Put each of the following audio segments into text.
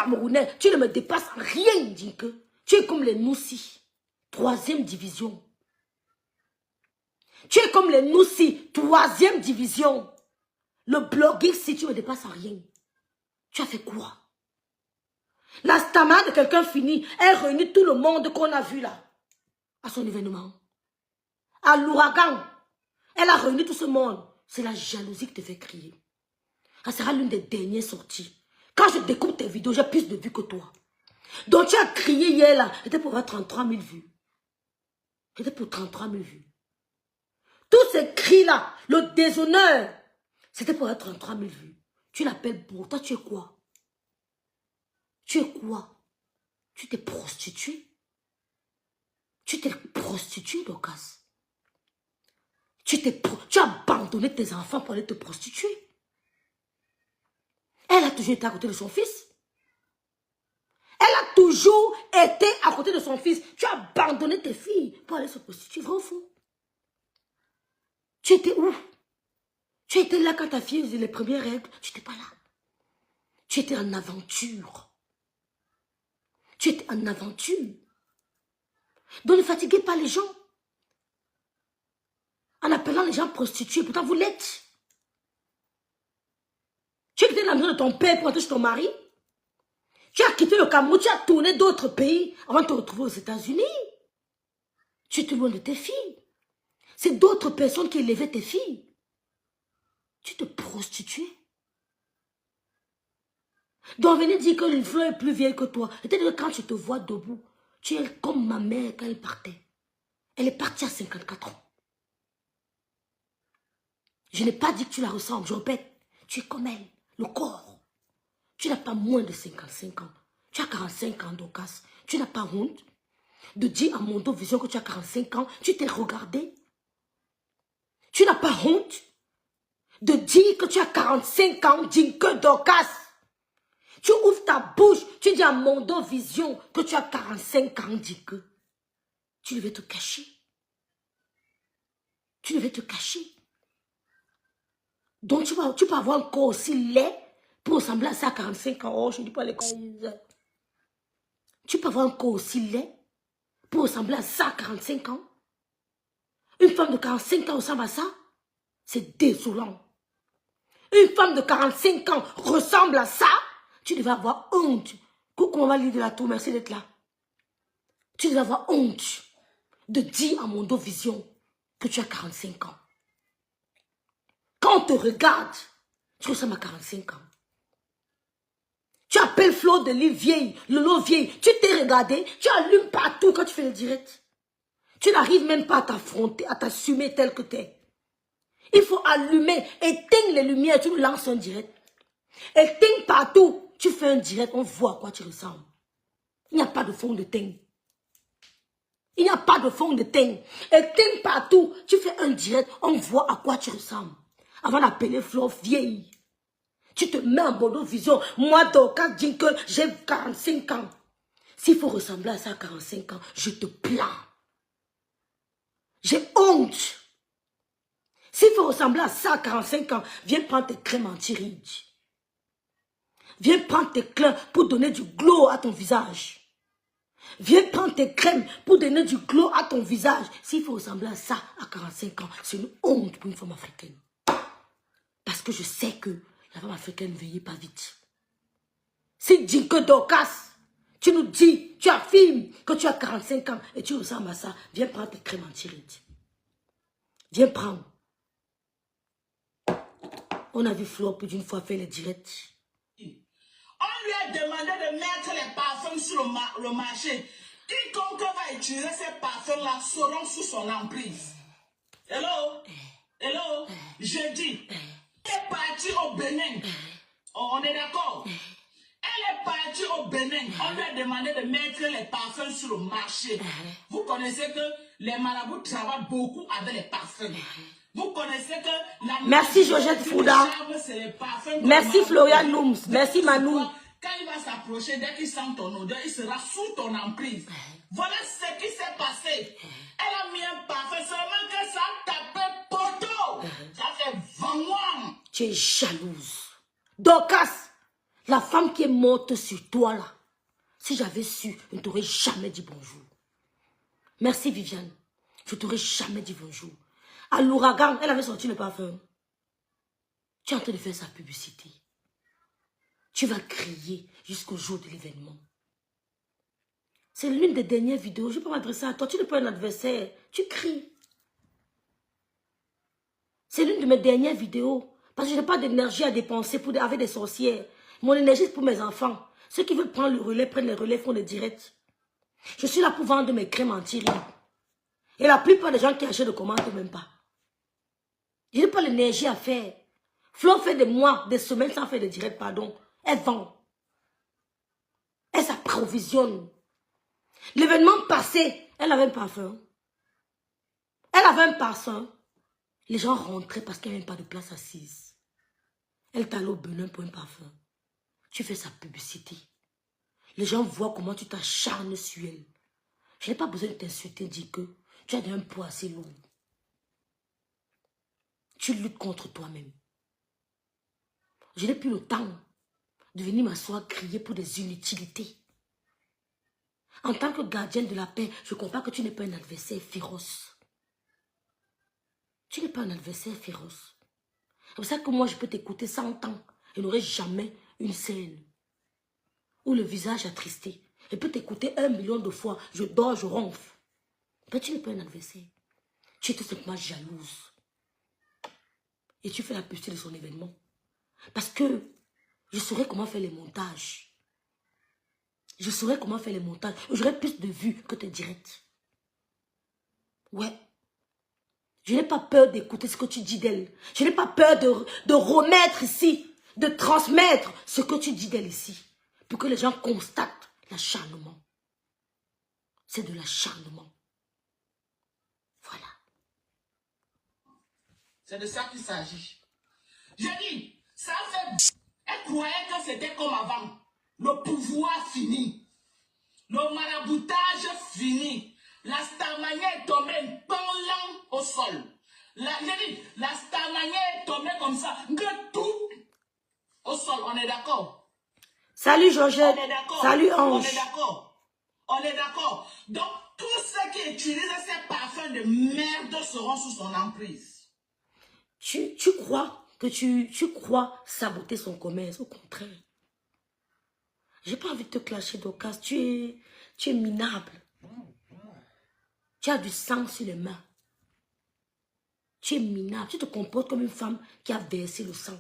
Camerounais, tu ne me dépasses en rien, Dinke. Tu es comme les Noussi, 3e division. Tu es comme les Noussi, 3e division. Le blogueur, si tu ne me dépasses en rien. Tu as fait quoi? La stamina de quelqu'un fini, elle réunit tout le monde qu'on a vu là, à son événement. À l'ouragan, elle a réuni tout ce monde. C'est la jalousie qui te fait crier. Ça sera l'une des dernières sorties. Quand je découpe tes vidéos, j'ai plus de vues que toi. Donc tu as crié hier là, c'était pour avoir 33 000 vues. C'était pour 33 000 vues. Tous ces cris là, le déshonneur, c'était pour avoir 33 000 vues. Tu l'appelles beau, toi tu es quoi? Tu es quoi? Tu t'es prostituée? Tu t'es prostituée, Dorcas. Tu as abandonné tes enfants pour aller te prostituer. Elle a toujours été à côté de son fils. Elle a toujours été à côté de son fils. Tu as abandonné tes filles pour aller se prostituer. Vrai ou faux? Tu étais où? Tu étais là quand ta fille faisait les premières règles. Tu n'étais pas là. Tu étais en aventure. Tu étais en aventure. Donc ne fatiguez pas les gens. En appelant les gens prostituées. Pourtant vous l'êtes. Tu as quitté la maison de ton père pour entrer chez ton mari. Tu as quitté le Cameroun. Tu as tourné d'autres pays avant de te retrouver aux États-Unis. Tu étais loin de tes filles. C'est d'autres personnes qui élevaient tes filles. Tu te prostituais. Donc venez dire que une fleur est plus vieille que toi. Peut-être que quand je te vois debout, tu es comme ma mère quand elle partait. Elle est partie à 54 ans. Je n'ai pas dit que tu la ressembles, je répète. Tu es comme elle, le corps. Tu n'as pas moins de 55 ans. Tu as 45 ans, Dorcas. Tu n'as pas honte de dire à Mondo Vision que tu as 45 ans. Tu t'es regardé. Tu n'as pas honte de dire que tu as 45 ans, Dinke Dorcas. Tu ouvres ta bouche, tu dis à Mondo Vision que tu as 45 ans, Dinke. Tu devais te cacher. Tu devais te cacher. Donc tu peux avoir un corps aussi laid pour ressembler à ça à 45 ans. Oh, je ne dis pas les choses. Tu peux avoir un corps aussi laid pour ressembler à ça à 45 ans. Une femme de 45 ans ressemble à ça. C'est désolant. Une femme de 45 ans ressemble à ça. Tu devais avoir honte. Coucou, on va lire de la tour, merci d'être là. Tu devais avoir honte de dire à Mondo Vision que tu as 45 ans. Quand on te regarde, tu ressembles à 45 ans. Tu appelles Flo de l'île vieille, le lot vieille. Tu t'es regardé, tu allumes partout quand tu fais le direct. Tu n'arrives même pas à t'affronter, à t'assumer tel que tu es. Il faut allumer, éteindre les lumières, tu nous lances un direct. Éteins partout, tu fais un direct, on voit à quoi tu ressembles. Il n'y a pas de fond de teint. Il n'y a pas de fond de teint. Éteins partout, tu fais un direct, on voit à quoi tu ressembles. Avant d'appeler Flo vieille. Tu te mets en Mondo Vision. Moi, Dorcas Dinke, j'ai 45 ans. S'il faut ressembler à ça à 45 ans, je te plains. J'ai honte. S'il faut ressembler à ça à 45 ans, viens prendre tes crèmes anti-rides. Viens prendre tes crèmes pour donner du glow à ton visage. Viens prendre tes crèmes pour donner du glow à ton visage. S'il faut ressembler à ça à 45 ans, c'est une honte pour une femme africaine. Parce que je sais que la femme africaine ne vieillit pas vite. Si Dinke Dorcas, tu nous dis, tu affirmes que tu as 45 ans et tu ressembles à ça, viens prendre tes crèmes anti-rides. Viens prendre. On a vu Flo plus d'une fois faire les directs. On lui a demandé de mettre les parfums sur le marché. Quiconque va utiliser ces parfums-là seront sous son emprise. Hello? Hello? Je dis, elle est partie au Bénin. On est d'accord? Elle est partie au Bénin. On lui a demandé de mettre les parfums sur le marché. Vous connaissez que les marabouts travaillent beaucoup avec les parfums. Vous connaissez que la merci Georgette Fouda. Merci Florian Looms. Merci Manou. Quand il va s'approcher, dès qu'il sent ton odeur, il sera sous ton emprise. Voilà ce qui s'est passé. Elle a mis un parfum seulement que ça tapait poteau. Ça fait 20 mois. Tu es jalouse. Dorcas, La femme qui est morte sur toi là, si j'avais su, je ne t'aurais jamais dit bonjour. Merci Viviane. Je ne t'aurais jamais dit bonjour. À l'ouragan, elle avait sorti le parfum. Tu es en train de faire sa publicité. Tu vas crier jusqu'au jour de l'événement. C'est l'une des dernières vidéos. Je ne peux pas m'adresser à toi. Tu n'es pas un adversaire. Tu cries. C'est l'une de mes dernières vidéos. Parce que je n'ai pas d'énergie à dépenser avec des sorcières. Mon énergie, c'est pour mes enfants. Ceux qui veulent prendre le relais, prennent le relais, font des directs. Je suis là pour vendre mes crèmes anti-rides. Et la plupart des gens qui achètent ne commentent même pas. Je n'ai pas l'énergie à faire. Flo fait des mois, des semaines sans faire de direct, pardon. Elle vend. Elle s'approvisionne. L'événement passé, elle avait un parfum. Elle avait un parfum. Les gens rentraient parce qu'il n'y avait même pas de place assise. Elle t'a allé au Benin pour un parfum. Tu fais sa publicité. Les gens voient comment tu t'acharnes sur elle. Je n'ai pas besoin de t'insulter, dire que tu as un poids assez lourd. Tu luttes contre toi-même. Je n'ai plus le temps de venir m'asseoir crier pour des inutilités. En tant que gardienne de la paix, je comprends que tu n'es pas un adversaire féroce. Tu n'es pas un adversaire féroce. C'est pour ça que moi, je peux t'écouter 100 ans et n'aurai jamais une scène où le visage attristé. Je peux t'écouter 1 million de fois. Je dors, je ronfle. Mais tu n'es pas un adversaire. Tu es tout simplement jalouse. Et tu fais la publicité de son événement. Parce que je saurais comment faire les montages. Je saurais comment faire les montages. J'aurais plus de vues que tes directs. Ouais. Je n'ai pas peur d'écouter ce que tu dis d'elle. Je n'ai pas peur de remettre ici, de transmettre ce que tu dis d'elle ici. Pour que les gens constatent l'acharnement. C'est de l'acharnement. Voilà. C'est de ça qu'il s'agit. J'ai dit, ça fait... Elle croyait que c'était comme avant. Le pouvoir fini. Le maraboutage fini. La Starmania est tombée pendant au sol. J'ai dit, la Starmania est tombée comme ça. Que tout au sol. On est d'accord? Salut Georgette. On est d'accord. Salut Ange. On est d'accord. On est d'accord. Donc, tous ceux qui utilisent ces parfums de merde seront sous son emprise. Tu crois que tu crois saboter son commerce? Au contraire. J'ai pas envie de te clasher d'occasion. Tu es minable. Tu as du sang sur les mains. Tu es minable. Tu te comportes comme une femme qui a versé le sang.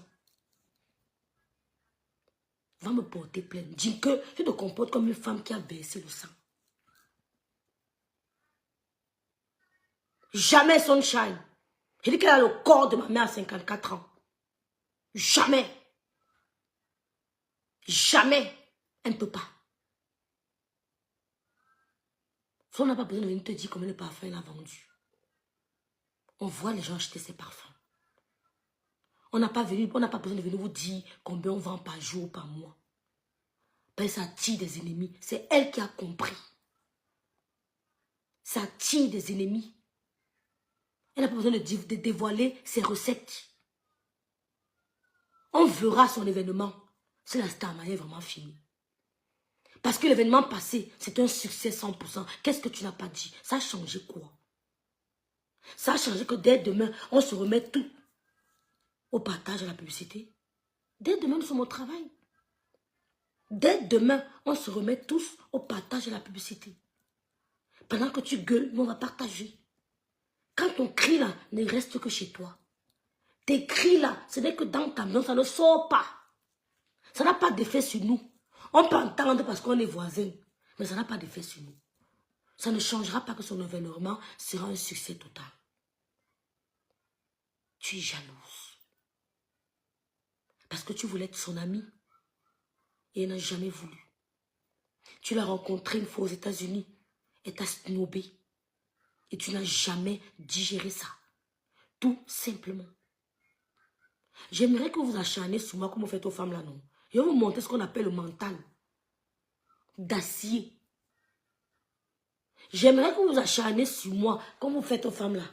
Va me porter plainte. Dis que tu te comportes comme une femme qui a versé le sang. Jamais Sunshine. J'ai dit qu'elle a le corps de ma mère à 54 ans. Jamais. Jamais. Elle ne peut pas. On n'a pas besoin de venir te dire combien de parfums elle a vendu. On voit les gens acheter ses parfums. On n'a pas besoin de venir vous dire combien on vend par jour, par mois. Ben, ça attire des ennemis. C'est elle qui a compris. Ça attire des ennemis. Elle n'a pas besoin de dévoiler ses recettes. On verra son événement. Si la Starmania est vraiment finie. Parce que l'événement passé, c'est un succès 100%. Qu'est-ce que tu n'as pas dit? Ça a changé quoi? Ça a changé que dès demain, on se remet tout au partage à la publicité. Dès demain, nous sommes au travail. Dès demain, on se remet tous au partage à la publicité. Pendant que tu gueules, nous on va partager. Quand ton cri là ne reste que chez toi. Tes cris là, ce n'est que dans ta maison, ça ne sort pas. Ça n'a pas d'effet sur nous. On peut entendre parce qu'on est voisins, mais ça n'a pas d'effet sur nous. Ça ne changera pas que son événement sera un succès total. Tu es jalouse. Parce que tu voulais être son ami et elle n'a jamais voulu. Tu l'as rencontré une fois aux États-Unis et t'as snobé. Et tu n'as jamais digéré ça. Tout simplement. J'aimerais que vous acharniez sur moi comme vous faites aux femmes là, non? Je vais vous montrer ce qu'on appelle le mental d'acier. J'aimerais que vous acharniez sur moi comme vous faites aux femmes là.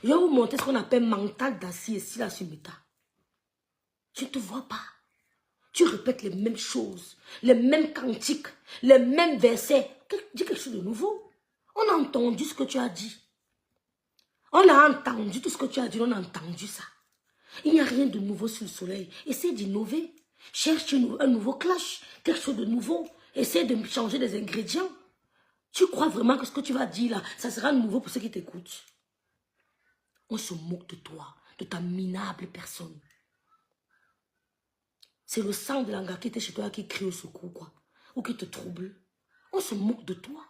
Je vais vous montrer ce qu'on appelle mental d'acier ici là sur Meta. Je ne te vois pas. Tu répètes les mêmes choses, les mêmes cantiques, les mêmes versets. Dis quelque chose de nouveau. On a entendu ce que tu as dit. On a entendu tout ce que tu as dit, on a entendu ça. Il n'y a rien de nouveau sur le soleil. Essaie d'innover. Cherche un nouveau clash, quelque chose de nouveau. Essaie de changer les ingrédients. Tu crois vraiment que ce que tu vas dire là, ça sera nouveau pour ceux qui t'écoutent? On se moque de toi, de ta minable personne. C'est le sang de l'anga qui était chez toi qui crie au secours, quoi. Ou qui te trouble. On se moque de toi.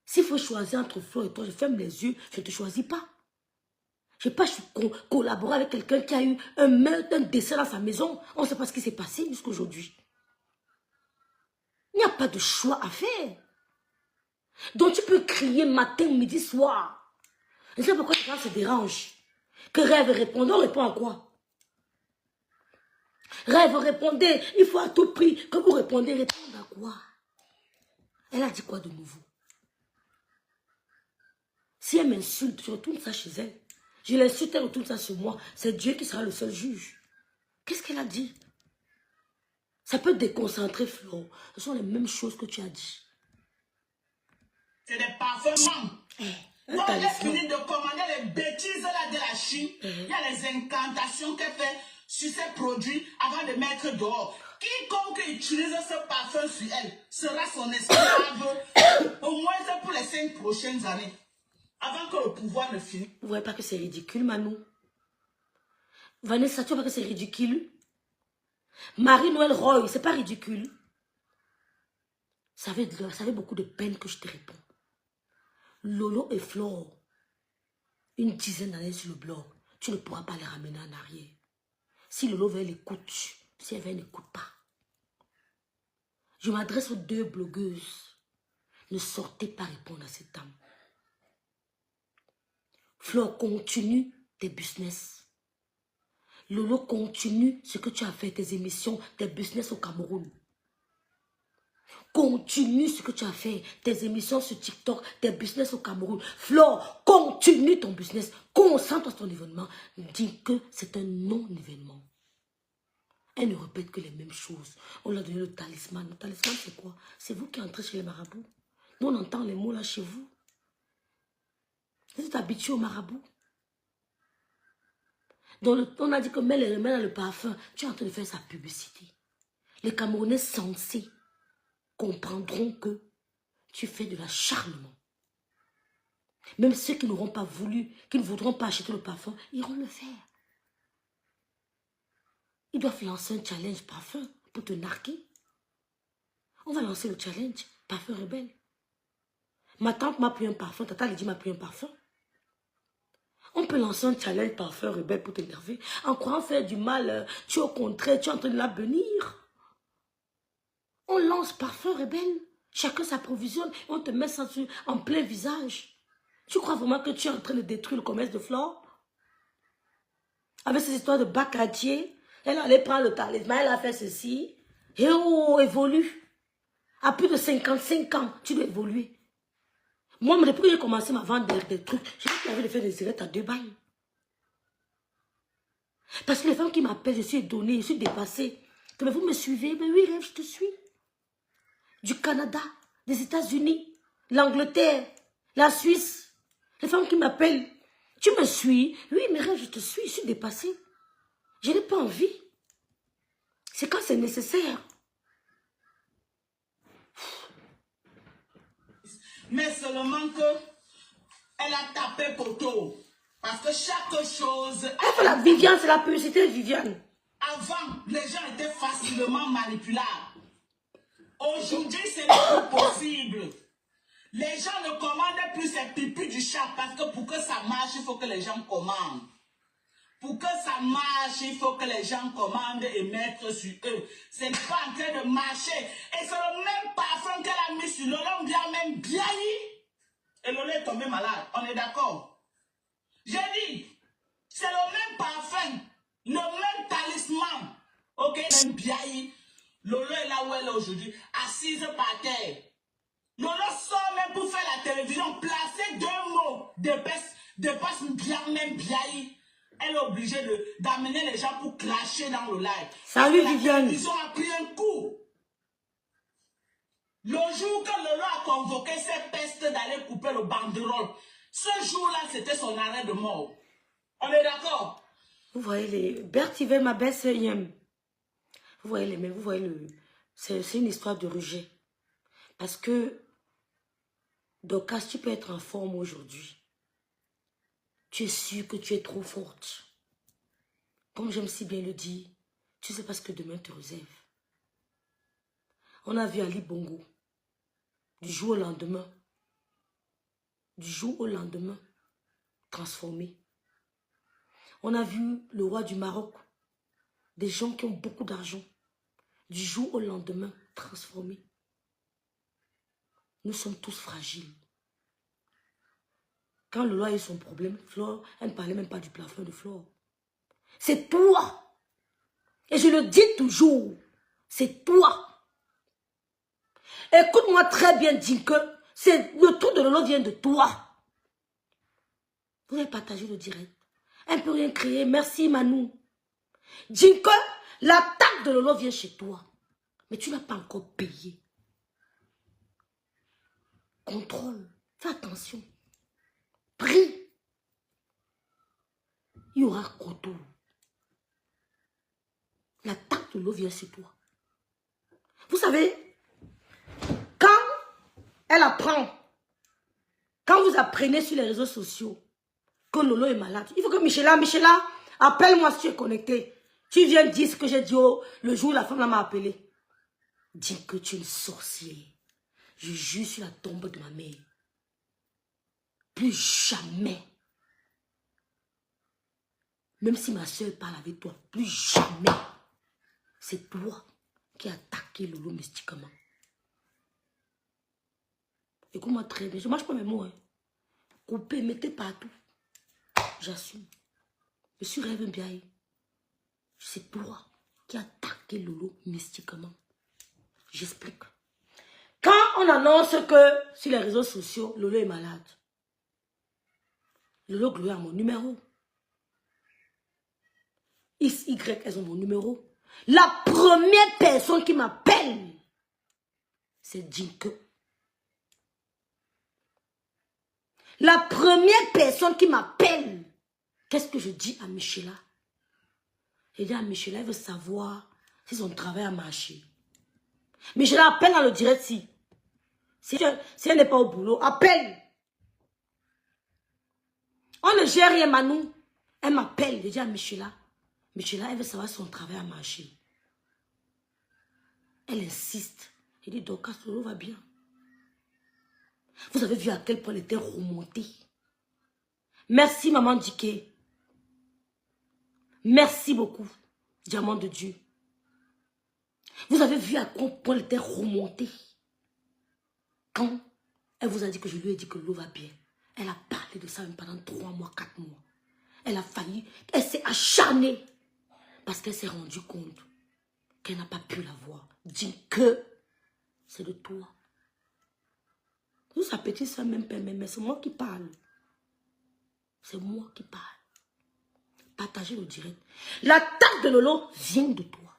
S'il faut choisir entre Flo et toi, je ferme les yeux, je ne te choisis pas. Je n'ai pas collaboré avec quelqu'un qui a eu un meurtre, un décès dans sa maison. On ne sait pas ce qui s'est passé jusqu'à aujourd'hui. Il n'y a pas de choix à faire. Donc tu peux crier matin, midi, soir. Je ne sais pas pourquoi les gens se dérangent. Que Rêve réponde, on répond à quoi? Rêve, répondez, il faut à tout prix que vous répondez. Répondre à quoi? Elle a dit quoi de nouveau? Si elle m'insulte, je retourne ça chez elle. Je l'insulte, elle retourne ça sur moi. C'est Dieu qui sera le seul juge. Qu'est-ce qu'elle a dit? Ça peut déconcentrer Flo. Ce sont les mêmes choses que tu as dit. C'est des parfumants. Quand elle a fini de commander les bêtises là de la Chine, il y a les incantations qu'elle fait sur ses produits avant de mettre dehors. Quiconque utilise ce parfum sur elle sera son esclave au moins pour les 5 prochaines années. Avant que le pouvoir ne finisse. Vous voyez pas que c'est ridicule, Manou? Vanessa, tu vois pas que c'est ridicule? Marie-Noël Roy, c'est pas ridicule? Ça fait beaucoup de peine que je te réponds. Lolo et Flore, une dizaine d'années sur le blog, tu ne pourras pas les ramener en arrière. Si Lolo veut, elle écoute. Si elle veut, elle n'écoute pas. Je m'adresse aux 2 blogueuses. Ne sortez pas répondre à cette dame. Flore, continue tes business. Lolo, continue ce que tu as fait, tes émissions, tes business au Cameroun. Continue ce que tu as fait, tes émissions sur TikTok, tes business au Cameroun. Flore, continue ton business. Concentre sur ton événement. Dis que c'est un non-événement. Elle ne répète que les mêmes choses. On lui a donné le talisman. Le talisman, c'est quoi? C'est vous qui entrez chez les marabouts. Nous, on entend les mots là chez vous. Vous êtes habitué au marabout. Donc, on a dit que mets les mains dans le parfum. Tu es en train de faire sa publicité. Les Camerounais sensés comprendront que tu fais de l'acharnement. Même ceux qui n'auront pas voulu, qui ne voudront pas acheter le parfum, iront le faire. Ils doivent lancer un challenge parfum pour te narguer. On va lancer le challenge parfum rebelle. Ma tante m'a pris un parfum, Tata Lydie m'a pris un parfum. On peut lancer un challenge parfum rebelle pour t'énerver. En croyant faire du mal, tu es au contraire, tu es en train de la bénir. On lance parfum rebelle. Chacun s'approvisionne et on te met ça en plein visage. Tu crois vraiment que tu es en train de détruire le commerce de Flore? Avec ces histoires de bacadier, elle allait prendre le talisman, elle a fait ceci. Et oh, évolue. À plus de 55 ans, tu dois évoluer. Moi, depuis que j'ai commencé à vendre des trucs, j'ai pas envie de faire des cigarettes à 2 balles. Parce que les femmes qui m'appellent, je suis étonnée, je suis dépassée. Mais vous me suivez? Mais oui, Rêve, je te suis. Du Canada, des États-Unis, l'Angleterre, la Suisse. Les femmes qui m'appellent, tu me suis? Oui, mais Rêve, je te suis, je suis dépassée. Je n'ai pas envie. C'est quand c'est nécessaire. Mais seulement que elle a tapé poteau. Parce que chaque chose... La Viviane, c'est la publicité de Viviane. Avant, les gens étaient facilement manipulables. Aujourd'hui, c'est plus possible. Les gens ne commandent plus ces pipis du chat parce que pour que ça marche, il faut que les gens commandent. Pour que ça marche, il faut que les gens commandent et mettent sur eux. C'est pas en train de marcher. Et c'est le même parfum qu'elle a mis sur Lolo, on vient même bien. Et Lolo est tombé malade. On est d'accord? J'ai dit, c'est le même parfum, le même talisman. Ok, même bien. Lolo est là où elle est aujourd'hui, assise par terre. Lolo sort même pour faire la télévision, placer 2 mots, dépasse bien même bien. elle est obligée d'amener les gens pour clasher dans le live. Salut La Viviane. télévision a pris un coup. Le jour que Lolo a convoqué ses pestes d'aller couper le banderole, ce jour-là, c'était son arrêt de mort. On est d'accord? Vous voyez les... Berthivet, ma belle-sœur Yem. Vous voyez les... Mais vous voyez le... C'est une histoire de rejet. Parce que... Dorcas, tu peux être en forme aujourd'hui. Tu es sûr que tu es trop forte. Comme j'aime si bien le dire, tu ne sais pas ce que demain te réserve. On a vu Ali Bongo. Du jour au lendemain. Du jour au lendemain. Transformé. On a vu le roi du Maroc. Des gens qui ont beaucoup d'argent. Du jour au lendemain, transformés. Nous sommes tous fragiles. Quand le roi a eu son problème, Flore, elle ne parlait même pas du plafond de Flore. C'est toi. Et je le dis toujours. C'est toi. Écoute-moi très bien, Dinke. Le tour de Lolo vient de toi. Vous avez partagé le direct. Un peu rien créé. Merci, Manu. Dinke, l'attaque de Lolo vient chez toi. Mais tu n'as pas encore payé. Contrôle. Fais attention. Prie. Il y aura retour. L'attaque de Lolo vient chez toi. Vous savez, quand elle apprend, quand vous apprenez sur les réseaux sociaux que Lolo est malade, il faut que Michela, appelle-moi si tu es connecté. Tu viens dire ce que j'ai dit le jour où la femme m'a appelé. Dis que tu es une sorcière. Je jure sur la tombe de ma mère. Plus jamais. Même si ma soeur parle avec toi, plus jamais. C'est toi qui as attaqué Lolo mystiquement. Écoute-moi très bien. Je ne mange pas mes mots. Hein. Coupez, mettez partout. J'assume. Je suis Rêve Mbiaye. C'est toi qui as attaqué Lolo mystiquement. J'explique. Quand on annonce que sur les réseaux sociaux, Lolo est malade, Lolo Gloire a mon numéro. XY, elles ont mon numéro. La première personne qui m'appelle, c'est Dinke. La première personne qui m'appelle, qu'est-ce que je dis à Michela? Je dis à Michela, elle veut savoir si son travail a marché. Michela, appelle dans le direct si. Si elle n'est pas au boulot, appelle. On ne gère rien, Manu. Elle m'appelle, je dis à Michela. Michela, elle veut savoir si son travail a marché. Elle insiste. Je dis, Dorcas, tout va bien. Vous avez vu à quel point elle était remontée. Merci, maman Diké. Merci beaucoup, diamant de Dieu. Vous avez vu à quel point elle était remontée. Quand elle vous a dit que je lui ai dit que l'eau va bien, elle a parlé de ça même pendant 3 mois, 4 mois. Elle a failli, elle s'est acharnée parce qu'elle s'est rendue compte qu'elle n'a pas pu la voir. Dis que c'est de toi. Vous, sa petite soeur, même pas, mais c'est moi qui parle. C'est moi qui parle. Partagez le direct. L'attaque de Lolo vient de toi.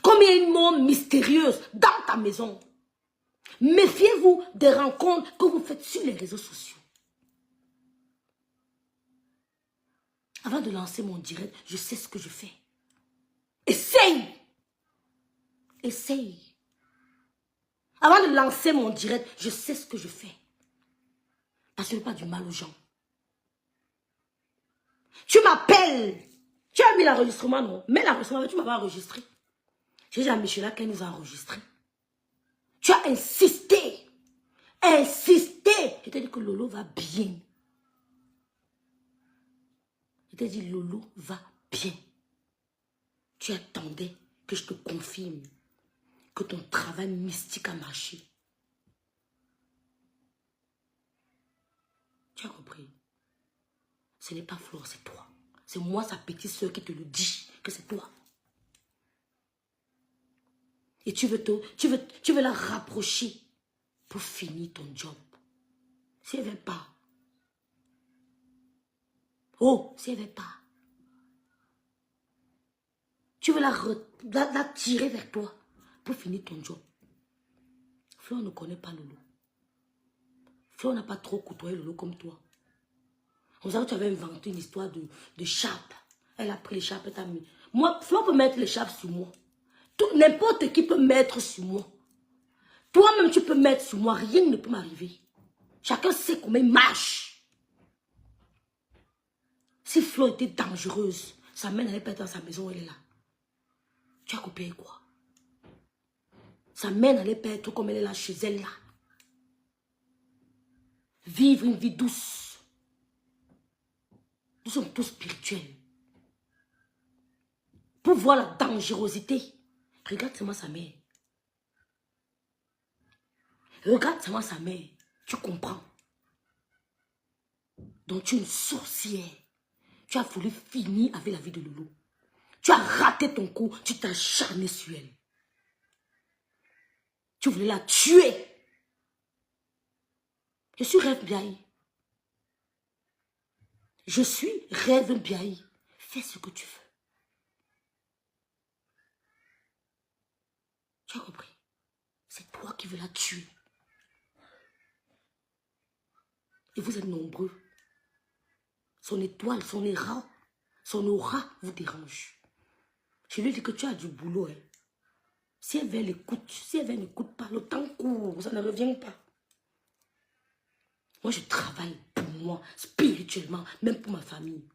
Comme il y a une mort mystérieuse dans ta maison, méfiez-vous des rencontres que vous faites sur les réseaux sociaux. Avant de lancer mon direct, je sais ce que je fais. Essaye. Essaye. Avant de lancer mon direct, je sais ce que je fais. Parce que je ne veux pas du mal aux gens. Tu m'appelles. Tu as mis l'enregistrement, non? Mets l'enregistrement, tu m'avais enregistré. J'ai dit à Michela qu'elle nous a enregistré. Tu as insisté. Insisté. Je t'ai dit que Lolo va bien. Je t'ai dit Lolo va bien. Tu attendais que je te confirme que ton travail mystique a marché. Tu as compris? Ce n'est pas Flore, c'est toi. C'est moi, sa petite soeur, qui te le dit que c'est toi. Et tu veux la rapprocher pour finir ton job. Si elle ne vient pas, Oh, si elle ne veut pas. Tu veux la tirer vers toi pour finir ton job. Flo ne connaît pas Lolo. Flo n'a pas trop côtoyé Lolo comme toi. On savait que tu avais inventé une histoire de chape. Elle a pris les chapes et t'a mis. Moi, Flo peut mettre les chapes sur moi. N'importe qui peut mettre sur moi. Toi-même, tu peux mettre sur moi. Rien ne peut m'arriver. Chacun sait comment il marche. Si Flo était dangereuse, sa mère n'allait pas être dans sa maison, elle est là. Tu as coupé quoi? Sa mère n'allait pas être comme elle est là chez elle là. Vivre une vie douce. Nous sommes tous spirituels. Pour voir la dangerosité, regarde seulement sa mère. Regarde seulement sa mère. Tu comprends. Donc tu es une sorcière. Tu as voulu finir avec la vie de Lolo. Tu as raté ton coup. Tu t'es acharné sur elle. Tu voulais la tuer. Je suis Rêve Biaï. Je suis Rêve Biaï. Fais ce que tu veux. Tu as compris? C'est toi qui veux la tuer. Et vous êtes nombreux. Son étoile, son aura vous dérange. Je lui dis que tu as du boulot. Hein. Si elle n'écoute pas, le temps court, ça ne revient pas. Moi, je travaille pour moi, spirituellement, même pour ma famille.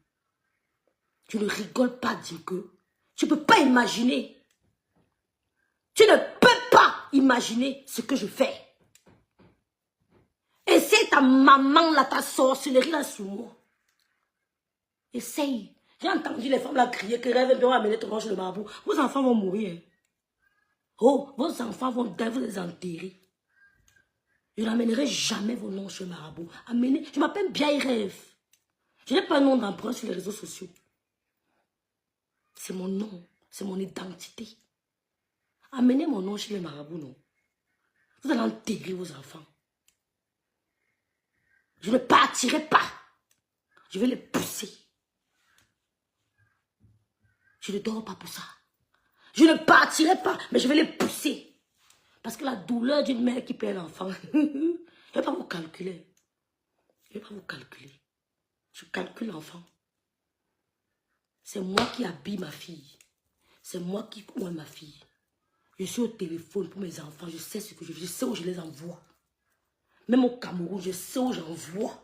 Je ne rigole pas dire que tu ne peux pas imaginer. Tu ne peux pas imaginer ce que je fais. Essaye ta maman, là, ta sorcellerie là sur moi. Essaye. J'ai entendu les femmes là crier que Rêve bien amener ton nom chez le marabout. Vos enfants vont mourir. Hein. Oh, vos enfants vont vous les enterrer. Je n'amènerai jamais vos noms chez le marabout. Amenez, je m'appelle Biaï Rêve. Je n'ai pas un nom d'emprunt sur les réseaux sociaux. C'est mon nom, c'est mon identité. Amenez mon nom chez les marabouts, non. Vous allez enterrer vos enfants. Je ne partirai pas. Je vais les pousser. Je ne dors pas pour ça. Je ne partirai pas, mais je vais les pousser. Parce que la douleur d'une mère qui perd l'enfant, je ne vais pas vous calculer. Je ne vais pas vous calculer. Je calcule l'enfant. C'est moi qui habille ma fille. C'est moi qui coins ma fille. Je suis au téléphone pour mes enfants. Je sais ce que je sais où je les envoie. Même au Cameroun, je sais où j'envoie.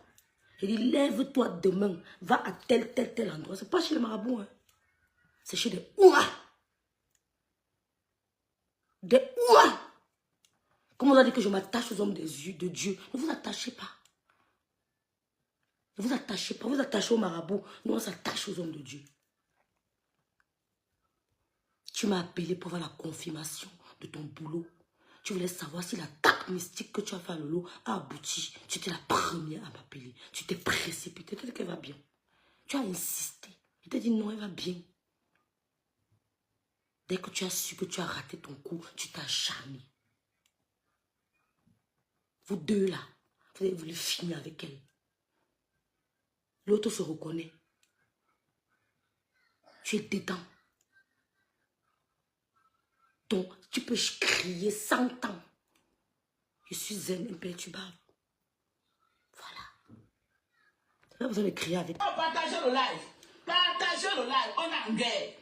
Je dis, lève-toi demain. Va à tel endroit. Ce n'est pas chez les marabouts. Hein. C'est chez des ouras. Des ouras. Comme on a dit que je m'attache aux hommes de Dieu. Ne vous attachez pas. Ne vous attachez pas. Vous attachez aux marabouts. Nous, on s'attache aux hommes de Dieu. Tu m'as appelé pour avoir la confirmation de ton boulot. Tu voulais savoir si l'attaque mystique que tu as fait à Lolo a abouti. Tu étais la première à m'appeler. Tu t'es précipité. Tu as dit qu'elle va bien. Tu as insisté. Je t'ai dit non, elle va bien. Dès que tu as su que tu as raté ton coup, tu t'es acharné. Vous deux là, vous avez voulu finir avec elle. L'autre se reconnaît. Tu es dedans. Donc, tu peux crier 100 ans. Je suis zen, imperturbable. Voilà. Tu n'as pas besoin de crier avec. Partagez le live. Partagez le live. On est en guerre.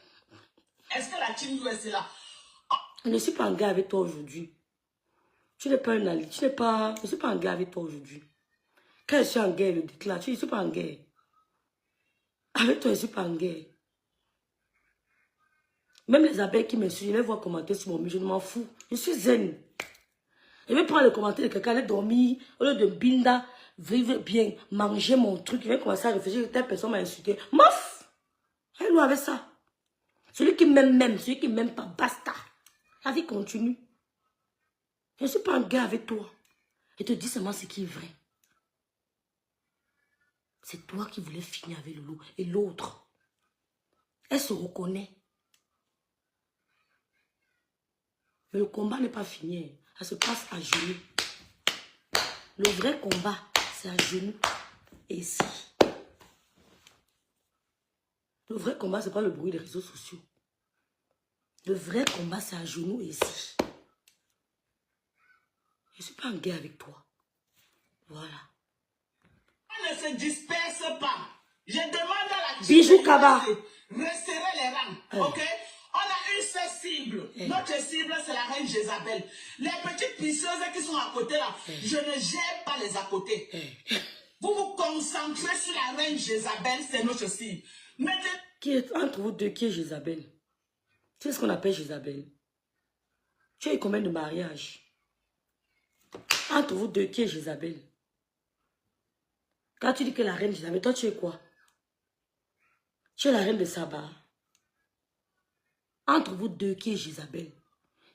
Est-ce que la team US est là? Je ne suis pas en guerre avec toi aujourd'hui. Tu n'es pas un allié. Je ne suis pas en guerre avec toi aujourd'hui. Quand je suis en guerre, le déclare. Je ne suis pas en guerre. Avec toi, je ne suis pas en guerre. Même les abeilles qui m'insultent, je les vois commenter sur mon mur, je ne m'en fous. Je suis zen. Je vais prendre les commentaires de quelqu'un, aller dormir, au lieu de binda, vivre bien, manger mon truc, je vais commencer à réfléchir que telle personne m'a insulté. Mouf! Elle avec ça. Celui qui m'aime, celui qui ne m'aime pas, basta. La vie continue. Je ne suis pas en guerre avec toi. Je te dis seulement ce qui est vrai. C'est toi qui voulais finir avec Lolo. Et l'autre, elle se reconnaît. Mais le combat n'est pas fini. Ça se passe à genoux. Le vrai combat, c'est à genoux. Et ici. Le vrai combat, c'est pas le bruit des réseaux sociaux. Le vrai combat, c'est à genoux et ici. Je ne suis pas en guerre avec toi. Voilà. On ne se disperse pas. Je demande à la Bijou Kaba. resserrer les rangs. Ok? On a une seule cible. Notre cible, c'est la reine Jézabel. Les petites pisseuses qui sont à côté là, je ne gère pas les à côté. Vous vous concentrez sur la reine Jézabel, c'est notre cible. Mettez... Qui est, entre vous deux, qui est Jézabel? Tu sais ce qu'on appelle Jézabel? Tu as eu combien de mariages? Entre vous deux, qui est Jézabel? Quand tu dis que la reine Jézabel, toi tu es quoi? Tu es la reine de Saba. Entre vous deux, qui est Jézabel?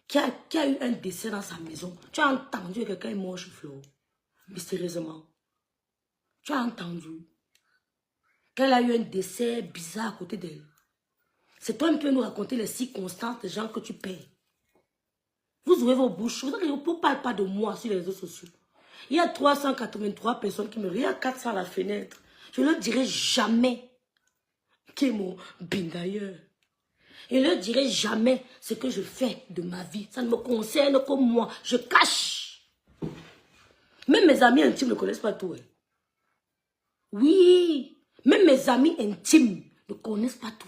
Qui a eu un décès dans sa maison? Tu as entendu que quelqu'un est mort chez Flo? Mystérieusement. Tu as entendu qu'elle a eu un décès bizarre à côté d'elle. C'est toi qui peux nous raconter les circonstances des gens que tu payes. Vous ouvrez vos bouches. Vous ne parlez pas de moi sur les réseaux sociaux. Il y a 383 personnes qui me regardent. Il y a 400 à la fenêtre. Je ne leur dirai jamais qui est mon bindailleur. Je ne leur dirai jamais ce que je fais de ma vie. Ça ne me concerne que moi. Je cache. Même mes amis intimes ne connaissent pas tout. Hein. Oui. Même mes amis intimes ne connaissent pas tout.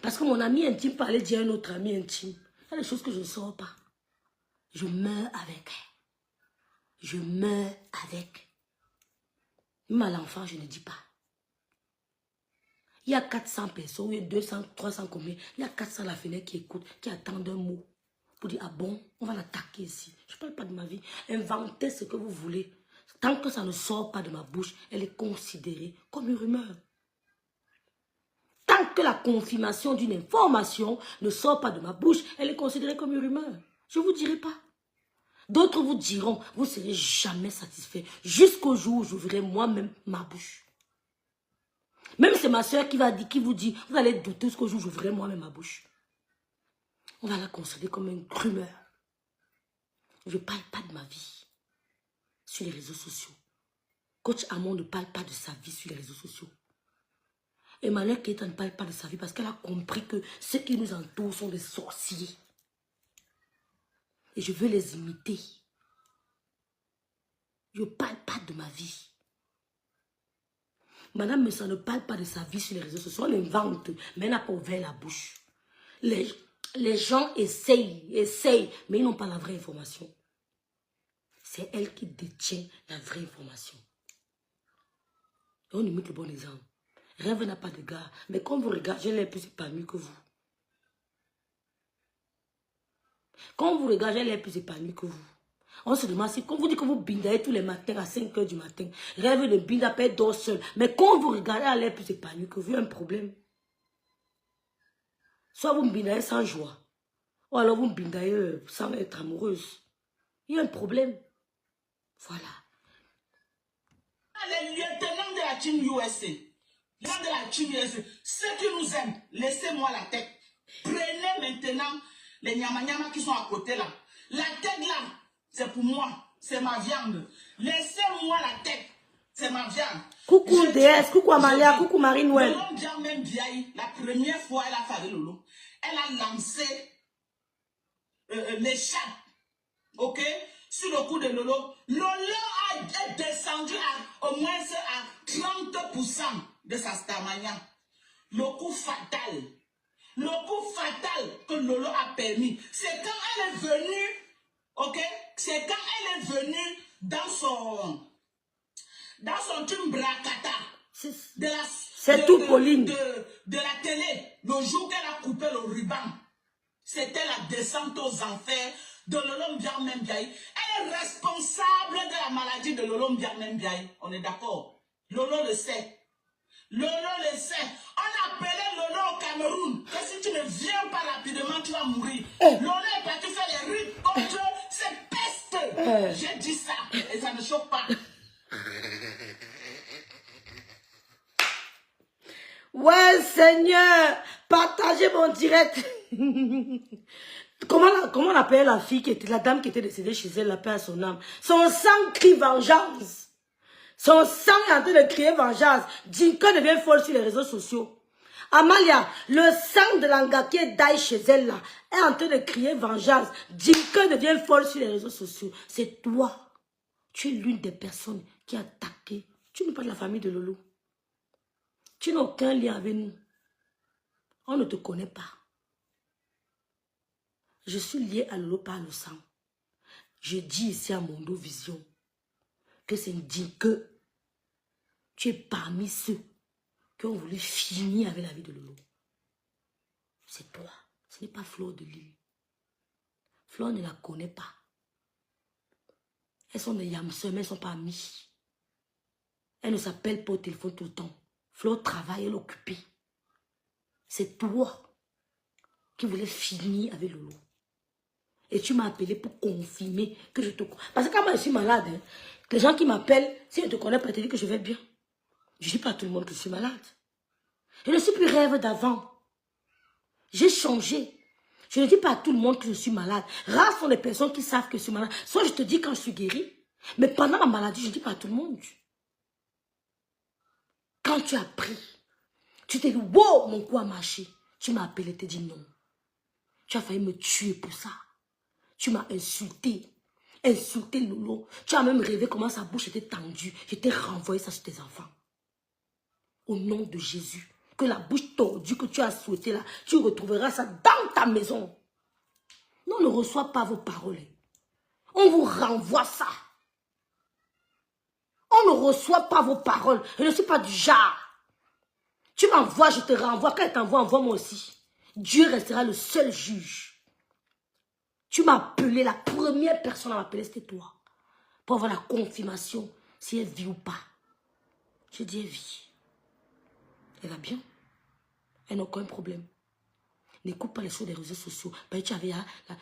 Parce que mon ami intime peut aller dire à un autre ami intime. Il y a des choses que je ne sors pas. Je meurs avec. Je meurs avec. Même à l'enfant, je ne dis pas. Il y a 400 personnes, il y a 200, 300 combien. Il y a 400 à la fenêtre qui écoutent, qui attendent un mot. Pour dire, ah bon, on va l'attaquer ici. Je ne parle pas de ma vie. Inventez ce que vous voulez. Tant que ça ne sort pas de ma bouche, elle est considérée comme une rumeur. Tant que la confirmation d'une information ne sort pas de ma bouche, elle est considérée comme une rumeur. Je ne vous dirai pas. D'autres vous diront, vous ne serez jamais satisfait. Jusqu'au jour où j'ouvrirai moi-même ma bouche. Même c'est ma soeur qui vous dit, vous allez douter jusqu'au jour où j'ouvrirai moi-même ma bouche. On va la considérer comme une rumeur. Je ne parle pas de ma vie sur les réseaux sociaux. Coach Amon ne parle pas de sa vie sur les réseaux sociaux. Emmanuel Keita ne parle pas de sa vie parce qu'elle a compris que ceux qui nous entourent sont des sorciers. Et je veux les imiter. Je ne parle pas de ma vie. Madame Messa ne parle pas de sa vie sur les réseaux sociaux. On invente, mais elle n'a pas ouvert la bouche. Les gens essayent, mais ils n'ont pas la vraie information. C'est elle qui détient la vraie information. Et on imite le bon exemple. Rêve n'a pas de gars, mais quand vous regardez, elle est plus épanouie que vous. Quand vous regardez, elle est plus épanouie que vous. On se demande si, quand vous dites que vous bindez tous les matins à 5 h du matin, rêve de binda, peut dort seul. Mais quand vous regardez, elle est plus épanouie que vous, il y a un problème. Soit vous bindez sans joie, ou alors vous bindez sans être amoureuse. Il y a un problème. Voilà. Les lieutenants de la team USA, ceux qui nous aiment, laissez-moi la tête. Prenez maintenant les nyama qui sont à côté là. La tête là, c'est pour moi, c'est ma viande. Laissez-moi la tête, c'est ma viande. Coucou DS, coucou Amalia, coucou Marie-Noël. La première fois, elle a fait Lolo. Elle a lancé les chats, ok, sur le coup de Lolo. Lolo est descendu au moins à 30% de sa stamina. Le coup fatal que Lolo a permis, c'est quand elle est venue, ok, c'est quand elle est venue dans son team Bracata. C'est tout, Pauline. De la télé, le jour qu'elle a coupé le ruban, c'était la descente aux enfers de Lolo Mbiarmembiaye. Elle est responsable de la maladie de Lolo Mbiarmembiaye. On est d'accord? Lolo le sait. Lolo le sait. On appelait Lolo au Cameroun. Que si tu ne viens pas rapidement, tu vas mourir. Lolo est parti faire les rites contre cette peste. J'ai dit ça et ça ne choque pas. Ouais, Seigneur, partagez mon direct. Comment on appelle la fille qui était, la dame qui était décédée chez elle, la paix à son âme. Son sang crie vengeance. Son sang est en train de crier vengeance. Jinka devient folle sur les réseaux sociaux. Amalia, le sang de l'anga qui est d'ail chez elle là, est en train de crier vengeance. Dinka devient folle sur les réseaux sociaux. C'est toi. Tu es l'une des personnes qui a attaqué. Tu n'es pas de la famille de Lolo. Tu n'as aucun lien avec nous. On ne te connaît pas. Je suis lié à Lolo par le sang. Je dis ici à Mondo Vision que c'est dit que tu es parmi ceux qui ont voulu finir avec la vie de Lolo. C'est toi. Ce n'est pas Flore de Lille. Flore ne la connaît pas. Elles sont des yamseurs, mais elles ne sont pas amies. Elles ne s'appellent pas au téléphone tout le temps. Flore travaille, elle est occupée. C'est toi qui voulais finir avec Lolo. Et tu m'as appelé pour confirmer que je te connais. Parce que quand moi je suis malade, hein, les gens qui m'appellent, si je ne te connais pas, te disent que je vais bien. Je ne dis pas à tout le monde que je suis malade. Je ne suis plus rêve d'avant. J'ai changé. Je ne dis pas à tout le monde que je suis malade. Rares sont les personnes qui savent que je suis malade. Soit je te dis quand je suis guérie, mais pendant ma maladie, je ne dis pas à tout le monde. Quand tu as pris, tu t'es dit, wow, mon cou a marché. Tu m'as appelé et t'es dit non. Tu as failli me tuer pour ça. Tu m'as insulté. Insulté Lolo. Tu as même rêvé comment sa bouche était tendue. Je t'ai renvoyé ça sur tes enfants. Au nom de Jésus. Que la bouche tordue que tu as souhaité là, tu retrouveras ça dans ta maison. Non, on ne reçoit pas vos paroles. On vous renvoie ça. On ne reçoit pas vos paroles. Je ne suis pas du genre. Tu m'envoies, je te renvoie. Quand elle t'envoie, envoie-moi aussi. Dieu restera le seul juge. Tu m'as appelé, la première personne à m'appeler, c'était toi. Pour avoir la confirmation si elle vit ou pas. Je dis, elle vit. Elle va bien. Elle n'a aucun problème. N'écoute pas les choses des réseaux sociaux. Ben,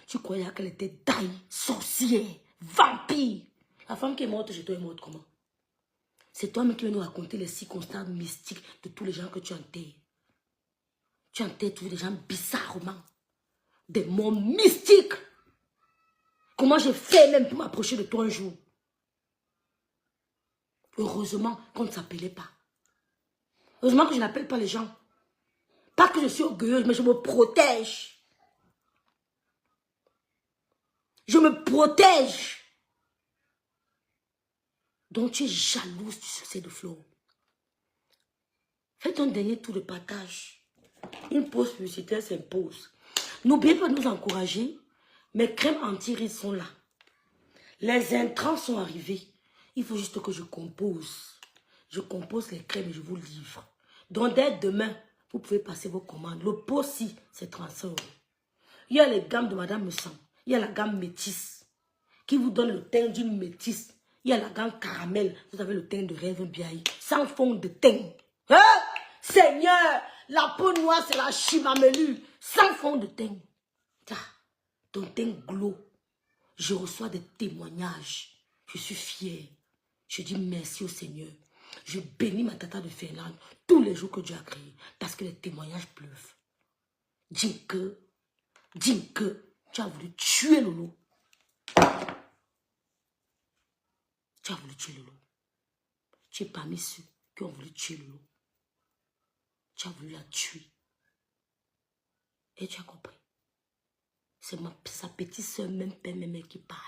tu croyais qu'elle était daï, sorcière, vampire. La femme qui est morte chez toi est morte comment? C'est toi-même qui viens nous raconter les circonstances mystiques de tous les gens que tu enterres. Tu enterres tous les gens bizarrement. Des morts mystiques. Comment j'ai fait même pour m'approcher de toi un jour? Heureusement qu'on ne s'appelait pas. Heureusement que je n'appelle pas les gens. Pas que je suis orgueilleuse, mais je me protège. Je me protège. Donc tu es jalouse du succès de Flore. Faites un dernier tour de partage. Une pause publicitaire s'impose. N'oubliez pas de nous encourager. Mes crèmes anti-rides sont là. Les intrants sont arrivés. Il faut juste que je compose. Je compose les crèmes et je vous livre. Donc dès demain, vous pouvez passer vos commandes. Le pot, si, c'est 35 €. Il y a les gammes de Madame Messan. Il y a la gamme métisse qui vous donne le teint d'une métisse. Il y a la gamme caramel. Vous avez le teint de rêve biaï. Sans fond de teint. Hein? Seigneur, la peau noire, c'est la chimamelu. Sans fond de teint. Ton teint glow. Je reçois des témoignages. Je suis fière. Je dis merci au Seigneur. Je bénis ma tata de Finlande tous les jours que Dieu a créé. Parce que les témoignages pleuvent. Dis que tu as voulu tuer Lolo. Tu as voulu tuer Lolo. Tu es parmi ceux qui ont voulu tuer Lolo. Tu as voulu la tuer. Et tu as compris. C'est sa petite soeur, même père, même mère qui parle.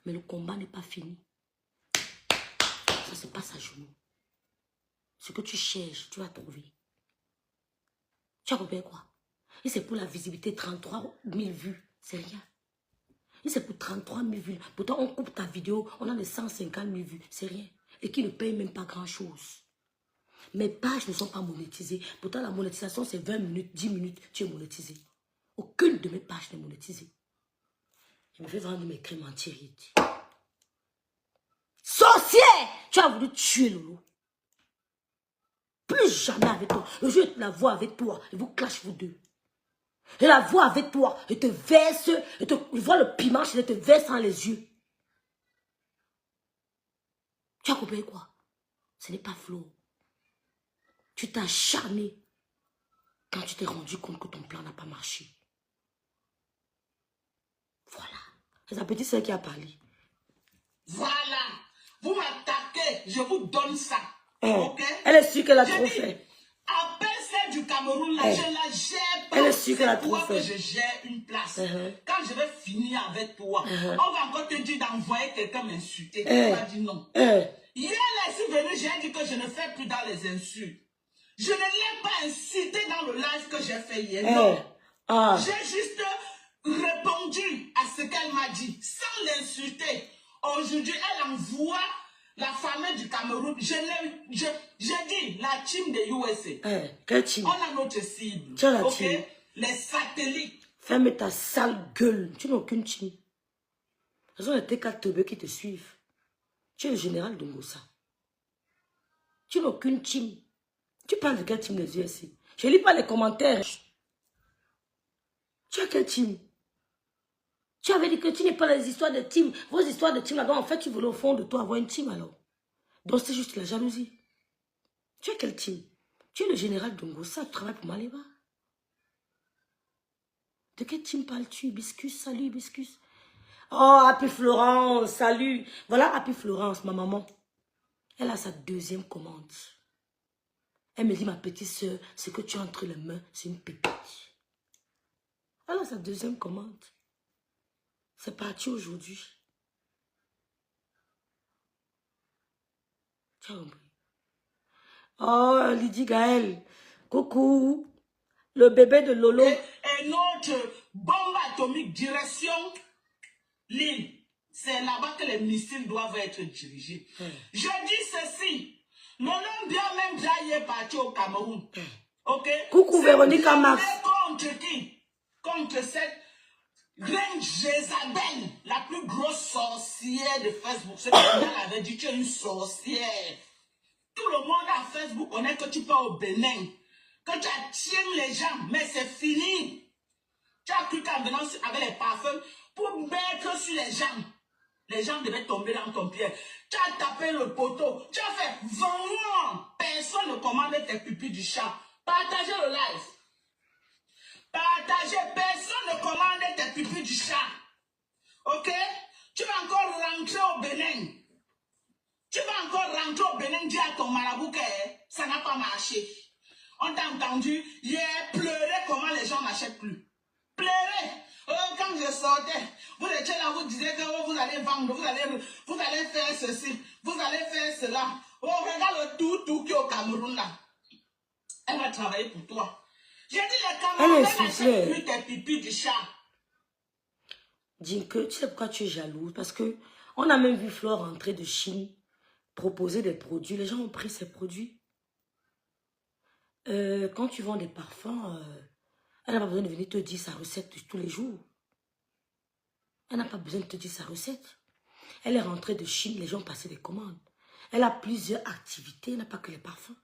Mais le combat n'est pas fini. Ça se passe à genoux. Ce que tu cherches, tu vas trouver. Tu as compris quoi? Et c'est pour la visibilité, 33 000 vues. C'est rien. Et c'est pour 33 000 vues. Pourtant, on coupe ta vidéo, on a les 150 000 vues. C'est rien. Et qui ne paye même pas grand-chose. Mes pages ne sont pas monétisées. Pourtant, la monétisation, c'est 20 minutes, 10 minutes, tu es monétisé. Aucune de mes pages n'est monétisée. Je me fais vendre mes crèmes anti-rides. Sorcière! Tu as voulu tuer Lolo. Plus jamais avec toi. Le jour où je la vois avec toi, je vous clash vous deux. Je la vois avec toi, je te verse, je vois le piment, je te verse dans les yeux. Tu as compris quoi? Ce n'est pas Flore. Tu t'es acharné quand tu t'es rendu compte que ton plan n'a pas marché. Voilà. C'est sa petite soeur qui a parlé. Voilà. Vous m'attaquez, je vous donne ça. Oh. Ok? Elle est sûre qu'elle a trop fait. Appelle Cameroun, là, je la gère pas. Elle est sûre qu'elle a C'est toi trop que fait. je gère une place. Quand je vais finir avec toi, on va encore te dire d'envoyer quelqu'un m'insulter. Tu vas dire non. Hier, là, je suis venu, j'ai dit que je ne fais plus dans les insultes. Je ne l'ai pas insulté dans le live que j'ai fait hier. Non. J'ai juste répondu à ce qu'elle m'a dit, sans l'insulter. Aujourd'hui, elle envoie la famille du Cameroun. J'ai dit la team de USA. Quelle team? On a notre cible. Tu as la team. Les satellites. Ferme ta sale gueule. Tu n'as aucune team. Ce sont les TK qui te suivent. Tu es le général de Ngossa. Tu n'as aucune team. Tu parles de quelle team des USA? Je ne lis pas les commentaires. Tu as quelle team? Tu avais dit que tu n'es pas les histoires de team. Vos histoires de team là-bas, en fait, tu voulais au fond de toi avoir une team alors. Donc c'est juste la jalousie. Tu as quelle team? Tu es le général de Ngossa, tu travailles pour Maléba. De quelle team parles-tu? Hibiscus, salut Hibiscus. Oh, Happy Florence, salut. Voilà Happy Florence, ma maman. Elle a sa deuxième commande. Elle me dit, ma petite soeur, ce que tu as entre les mains, c'est une pépite. Elle a sa deuxième commande. C'est parti aujourd'hui. Tu as compris? Oh, Lydie Gaël. Coucou. Le bébé de Lolo. Et notre bombe atomique direction l'île. C'est là-bas que les missiles doivent être dirigés. Je dis ceci. L'Olympia même déjà y est parti au Cameroun. Ok? Coucou Véronique Amax. Contre qui? Contre cette reine Jézabel, la plus grosse sorcière de Facebook. C'est comme elle avait dit, tu es une sorcière. Tout le monde à Facebook connaît que tu pars au Bénin. Que tu attiens les gens, mais c'est fini. Tu as cru qu'en venant avec les parfums pour mettre sur les gens devaient tomber dans ton piège. Tu as tapé le poteau, tu as fait vraiment. Personne ne commande tes pupilles du chat. Partagez le live. Partagez, personne ne commande tes pupilles du chat. Ok? Tu vas encore rentrer au Bénin. Tu vas encore rentrer au Bénin, dire à ton marabout que ça n'a pas marché. On t'a entendu hier pleurer comment les gens n'achètent plus. Pleurer. Quand je sortais, vous étiez là, vous disiez que vous allez vendre, vous allez faire ceci, vous allez faire cela. Oh, regarde le tout qui est au Cameroun là. Elle va travailler pour toi. J'ai dit les Camerounais n'achètent plus tes pipis du chat. Dis que tu sais pourquoi tu es jalouse? Parce que on a même vu Flore rentrer de Chine, proposer des produits. Les gens ont pris ces produits. Quand tu vends des parfums, elle n'a pas besoin de venir te dire sa recette tous les jours. Elle n'a pas besoin de te dire sa recette. Elle est rentrée de Chine, les gens ont passé des commandes. Elle a plusieurs activités, elle n'a pas que les parfums.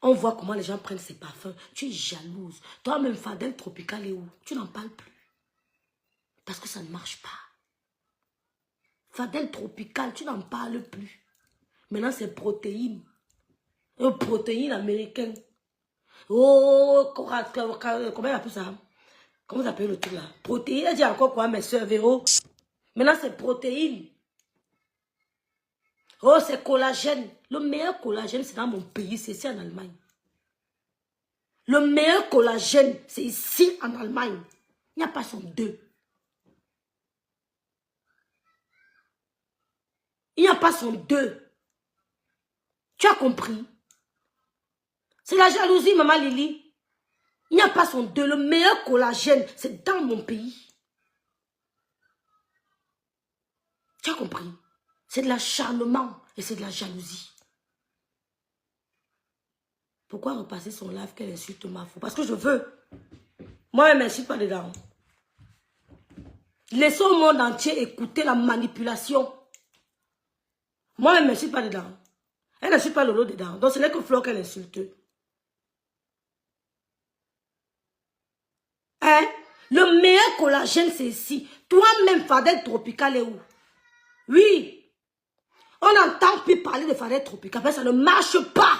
On voit comment les gens prennent ses parfums. Tu es jalouse. Toi-même, Fadel Tropical est où? Tu n'en parles plus. Parce que ça ne marche pas. Fadel Tropical, tu n'en parles plus. Maintenant, c'est protéines. Protéines américaines. Oh, comment on appelle ça? Comment vous appelez le truc là? Protéines, elle dit encore quoi, mes soeurs, Véro? Maintenant, c'est protéines. Oh, c'est collagène. Le meilleur collagène, c'est dans mon pays, c'est ici en Allemagne. Le meilleur collagène, c'est ici en Allemagne. Il n'y a pas son deux. Il n'y a pas son deux. Tu as compris? C'est la jalousie, maman Lily. Il n'y a pas son deux. Le meilleur collagène, c'est dans mon pays. Tu as compris? C'est de l'acharnement et c'est de la jalousie. Pourquoi repasser son live qu'elle insulte ma fou? Parce que je veux. Moi, elle ne m'insulte pas dedans. Laissons au monde entier écouter la manipulation. Moi, elle ne m'insulte pas dedans. Elle n'insulte pas Lolo dedans. Donc, ce n'est que Flore qu'elle insulte. Hein? Le meilleur collagène, c'est ici. Toi-même, Fadel Tropical est où? Oui. On n'entend plus parler de Fadel Tropical. Mais ça ne marche pas.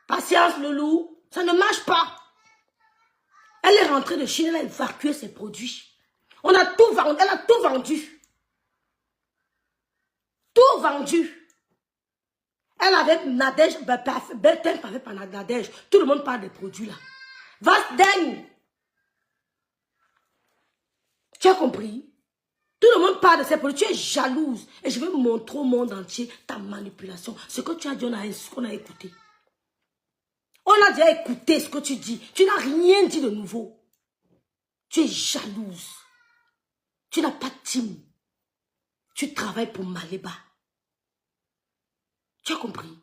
Patience, Loulou. Ça ne marche pas. Elle est rentrée de Chine. Elle a évacué ses produits. On a tout vendu. Elle a tout vendu. Tout vendu. Elle avec Nadège, Belten parfait par Nadège. Tout le monde parle des produits là. Vasden. Tu as compris? Tout le monde parle de ces produits. Tu es jalouse. Et je vais montrer au monde entier ta manipulation. Ce que tu as dit, on a écouté. On a déjà écouté ce que tu dis. Tu n'as rien dit de nouveau. Tu es jalouse. Tu n'as pas de team. Tu travailles pour Maléba. Tu as compris?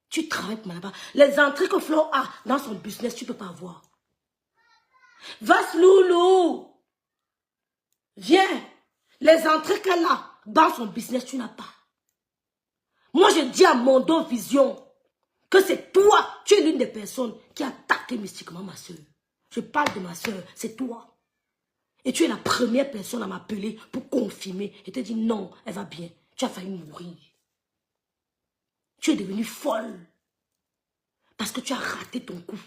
Tu travailles pour Maléba. Les entrées que Flo a dans son business, tu ne peux pas avoir. Vas Loulou. Viens. Les entrées qu'elle a dans son business, tu n'as pas. Moi, je dis à Mondo Vision que c'est toi, tu es l'une des personnes qui a attaqué mystiquement ma soeur. Je parle de ma soeur, c'est toi. Et tu es la première personne à m'appeler pour confirmer et te dire non, elle va bien. Tu as failli mourir. Tu es devenue folle. Parce que tu as raté ton coup.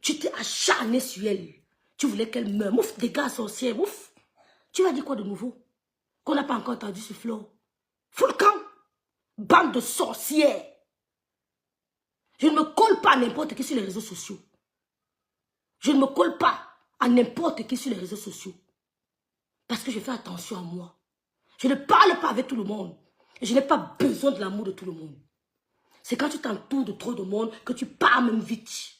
Tu t'es acharné sur elle. Tu voulais qu'elle meure. Mouf, dégâts sorcières, mouf. Tu vas dire quoi de nouveau? Qu'on n'a pas encore entendu ce flow. Fous le camp. Bande de sorcières. Je ne me colle pas à n'importe qui sur les réseaux sociaux. Je ne me colle pas à n'importe qui sur les réseaux sociaux. Parce que je fais attention à moi. Je ne parle pas avec tout le monde. Et je n'ai pas besoin de l'amour de tout le monde. C'est quand tu t'entoures de trop de monde que tu pars même vite.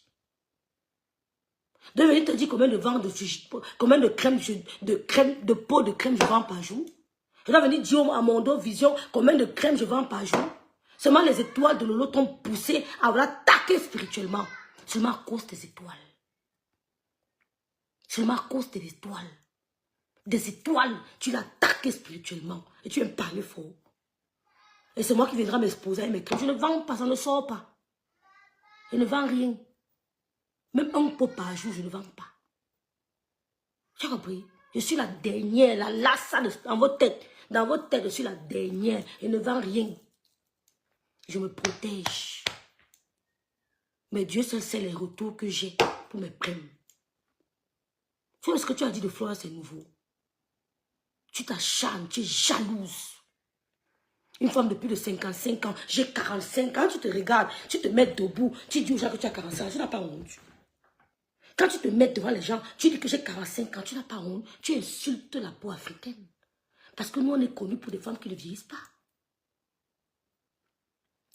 De venir te dire combien de pots de crème je vends par jour. Je dois venir dire à Mondo Vision combien de crème je vends par jour. Seulement les étoiles de Lolo t'ont poussé à l'attaquer spirituellement. Seulement à cause des étoiles. Seulement à cause des étoiles. Des étoiles, tu l'as attaqué spirituellement. Et tu aimes parler fort. Et c'est moi qui viendra m'exposer avec mes crèmes. Je ne vends pas, ça ne sort pas. Je ne vends rien. Même un pot par jour, je ne vends pas. Tu as compris? Je suis la dernière, la lassa dans votre tête. Dans votre tête, je suis la dernière. Je ne vends rien. Je me protège. Mais Dieu seul sait les retours que j'ai pour mes primes. Tu vois ce que tu as dit de Flora, c'est nouveau. Tu t'acharnes, tu es jalouse. Une femme de plus de 55 ans, j'ai 45 ans, tu te regardes, tu te mets debout, tu dis aux gens que tu as 45 ans, tu n'as pas honte. Quand tu te mets devant les gens, tu dis que j'ai 45 ans, tu n'as pas honte, tu insultes la peau africaine. Parce que nous, on est connus pour des femmes qui ne vieillissent pas.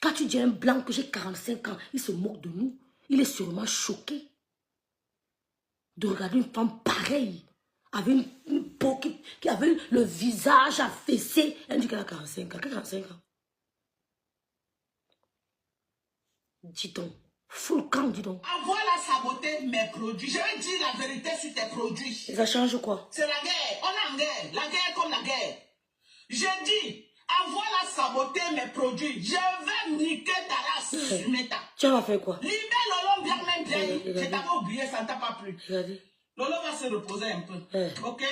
Quand tu dis à un blanc que j'ai 45 ans, il se moque de nous. Il est sûrement choqué de regarder une femme pareille, avec une peau qui avait le visage affaissé. Elle dit qu'elle a 45 ans. Quelle 45 ans? Dis donc. Fous le camp, dis donc. Avoir la saboter mes produits. Je vais dire la vérité sur tes produits. Et ça change quoi? C'est la guerre. On est en guerre. La guerre comme la guerre. J'ai dit, avoir la saboter mes produits. Je vais niquer ta race. Tu vas faire quoi? Libère Lolo bien même bien. Je t'avais oublié, ça ne t'a pas plu. Lolo va se reposer un peu. Ok?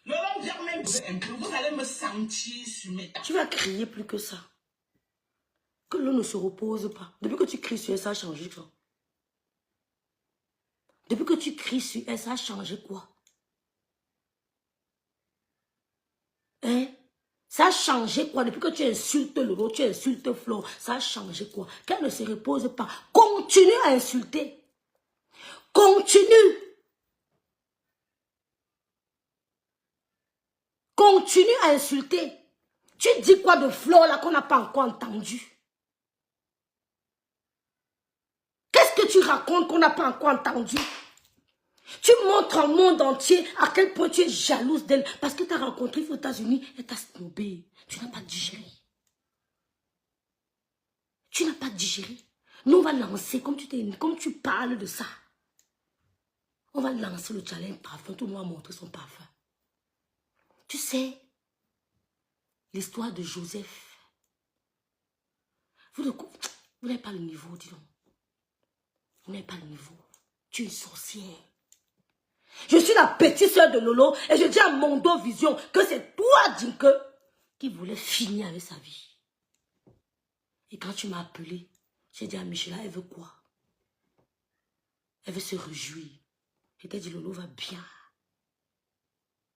Lolo vient même poser un peu. Vous allez me sentir sur mes tas. Tu vas crier plus que ça. Que l'eau ne se repose pas. Depuis que tu cries sur elle, ça a changé quoi? Depuis que tu cries sur elle, ça a changé quoi? Hein? Ça a changé quoi? Depuis que tu insultes Lolo, tu insultes Flo, ça a changé quoi? Qu'elle ne se repose pas. Continue à insulter. Continue. Continue à insulter. Tu dis quoi de Flo là qu'on n'a pas encore entendu? Qu'est-ce que tu racontes qu'on n'a pas encore entendu? Tu montres au monde entier à quel point tu es jalouse d'elle. Parce que tu as rencontré aux États-Unis et tu as snobé. Tu n'as pas digéré. Tu n'as pas digéré. Nous, on va lancer, comme tu parles de ça. On va lancer le challenge parfum. Tout le monde va montrer son parfum. Tu sais, l'histoire de Joseph. Vous n'avez pas le niveau, dis donc. Vous n'avez pas le niveau. Tu es une sorcière. Je suis la petite soeur de Lolo et je dis à Mondo Vision que c'est toi, Dinke, qui voulait finir avec sa vie. Et quand tu m'as appelé, j'ai dit à Michela, elle veut quoi? Elle veut se réjouir. Je t'ai dit, Lolo va bien.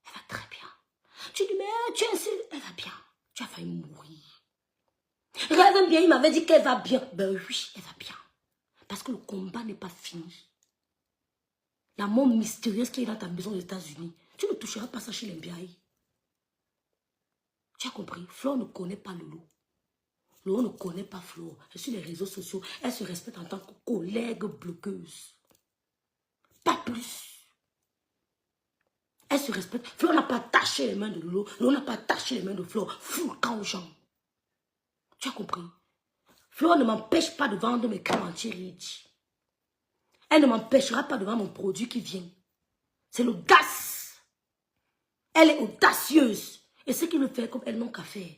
Elle va très bien. Tu dis, mais tu insultes. Elle va bien. Tu as failli mourir. Rêve bien, il m'avait dit qu'elle va bien. Ben oui, elle va bien. Parce que le combat n'est pas fini. La mort mystérieuse qui est dans ta maison aux États-Unis, tu ne toucheras pas ça chez les Mbiaï. Tu as compris? Flore ne connaît pas Lolo. Lolo ne connaît pas Flore. Et sur les réseaux sociaux, elle se respecte en tant que collègue bloqueuse. Pas plus. Elle se respecte. Flore n'a pas taché les mains de Lolo. Lolo n'a pas taché les mains de Flore. Fou le camp aux gens. Tu as compris? Flore ne m'empêche pas de vendre mes crèmes anti-rides. Elle ne m'empêchera pas de vendre mon produit qui vient. C'est l'audace. Elle est audacieuse. Et ce qui veut faire comme elle n'ont qu'à faire.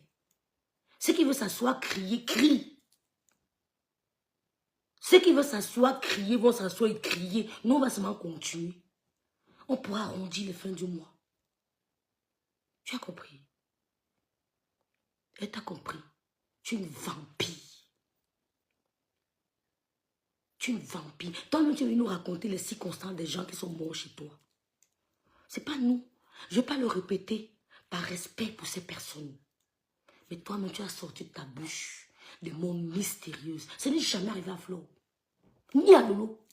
Ceux qui veulent s'asseoir, crier, crie. Ceux qui veulent s'asseoir, crier, vont s'asseoir et crier. Nous, on va seulement continuer. On pourra arrondir les fins du mois. Tu as compris? Elle t'a compris. Tu es une vampire. Tu es une vampire. Toi-même, tu es venu nous raconter les circonstances des gens qui sont morts chez toi. C'est pas nous. Je ne vais pas le répéter par respect pour ces personnes. Mais toi-même, tu as sorti de ta bouche des mots mystérieux. Ce n'est jamais arrivé à Flore. Ni à Lolo.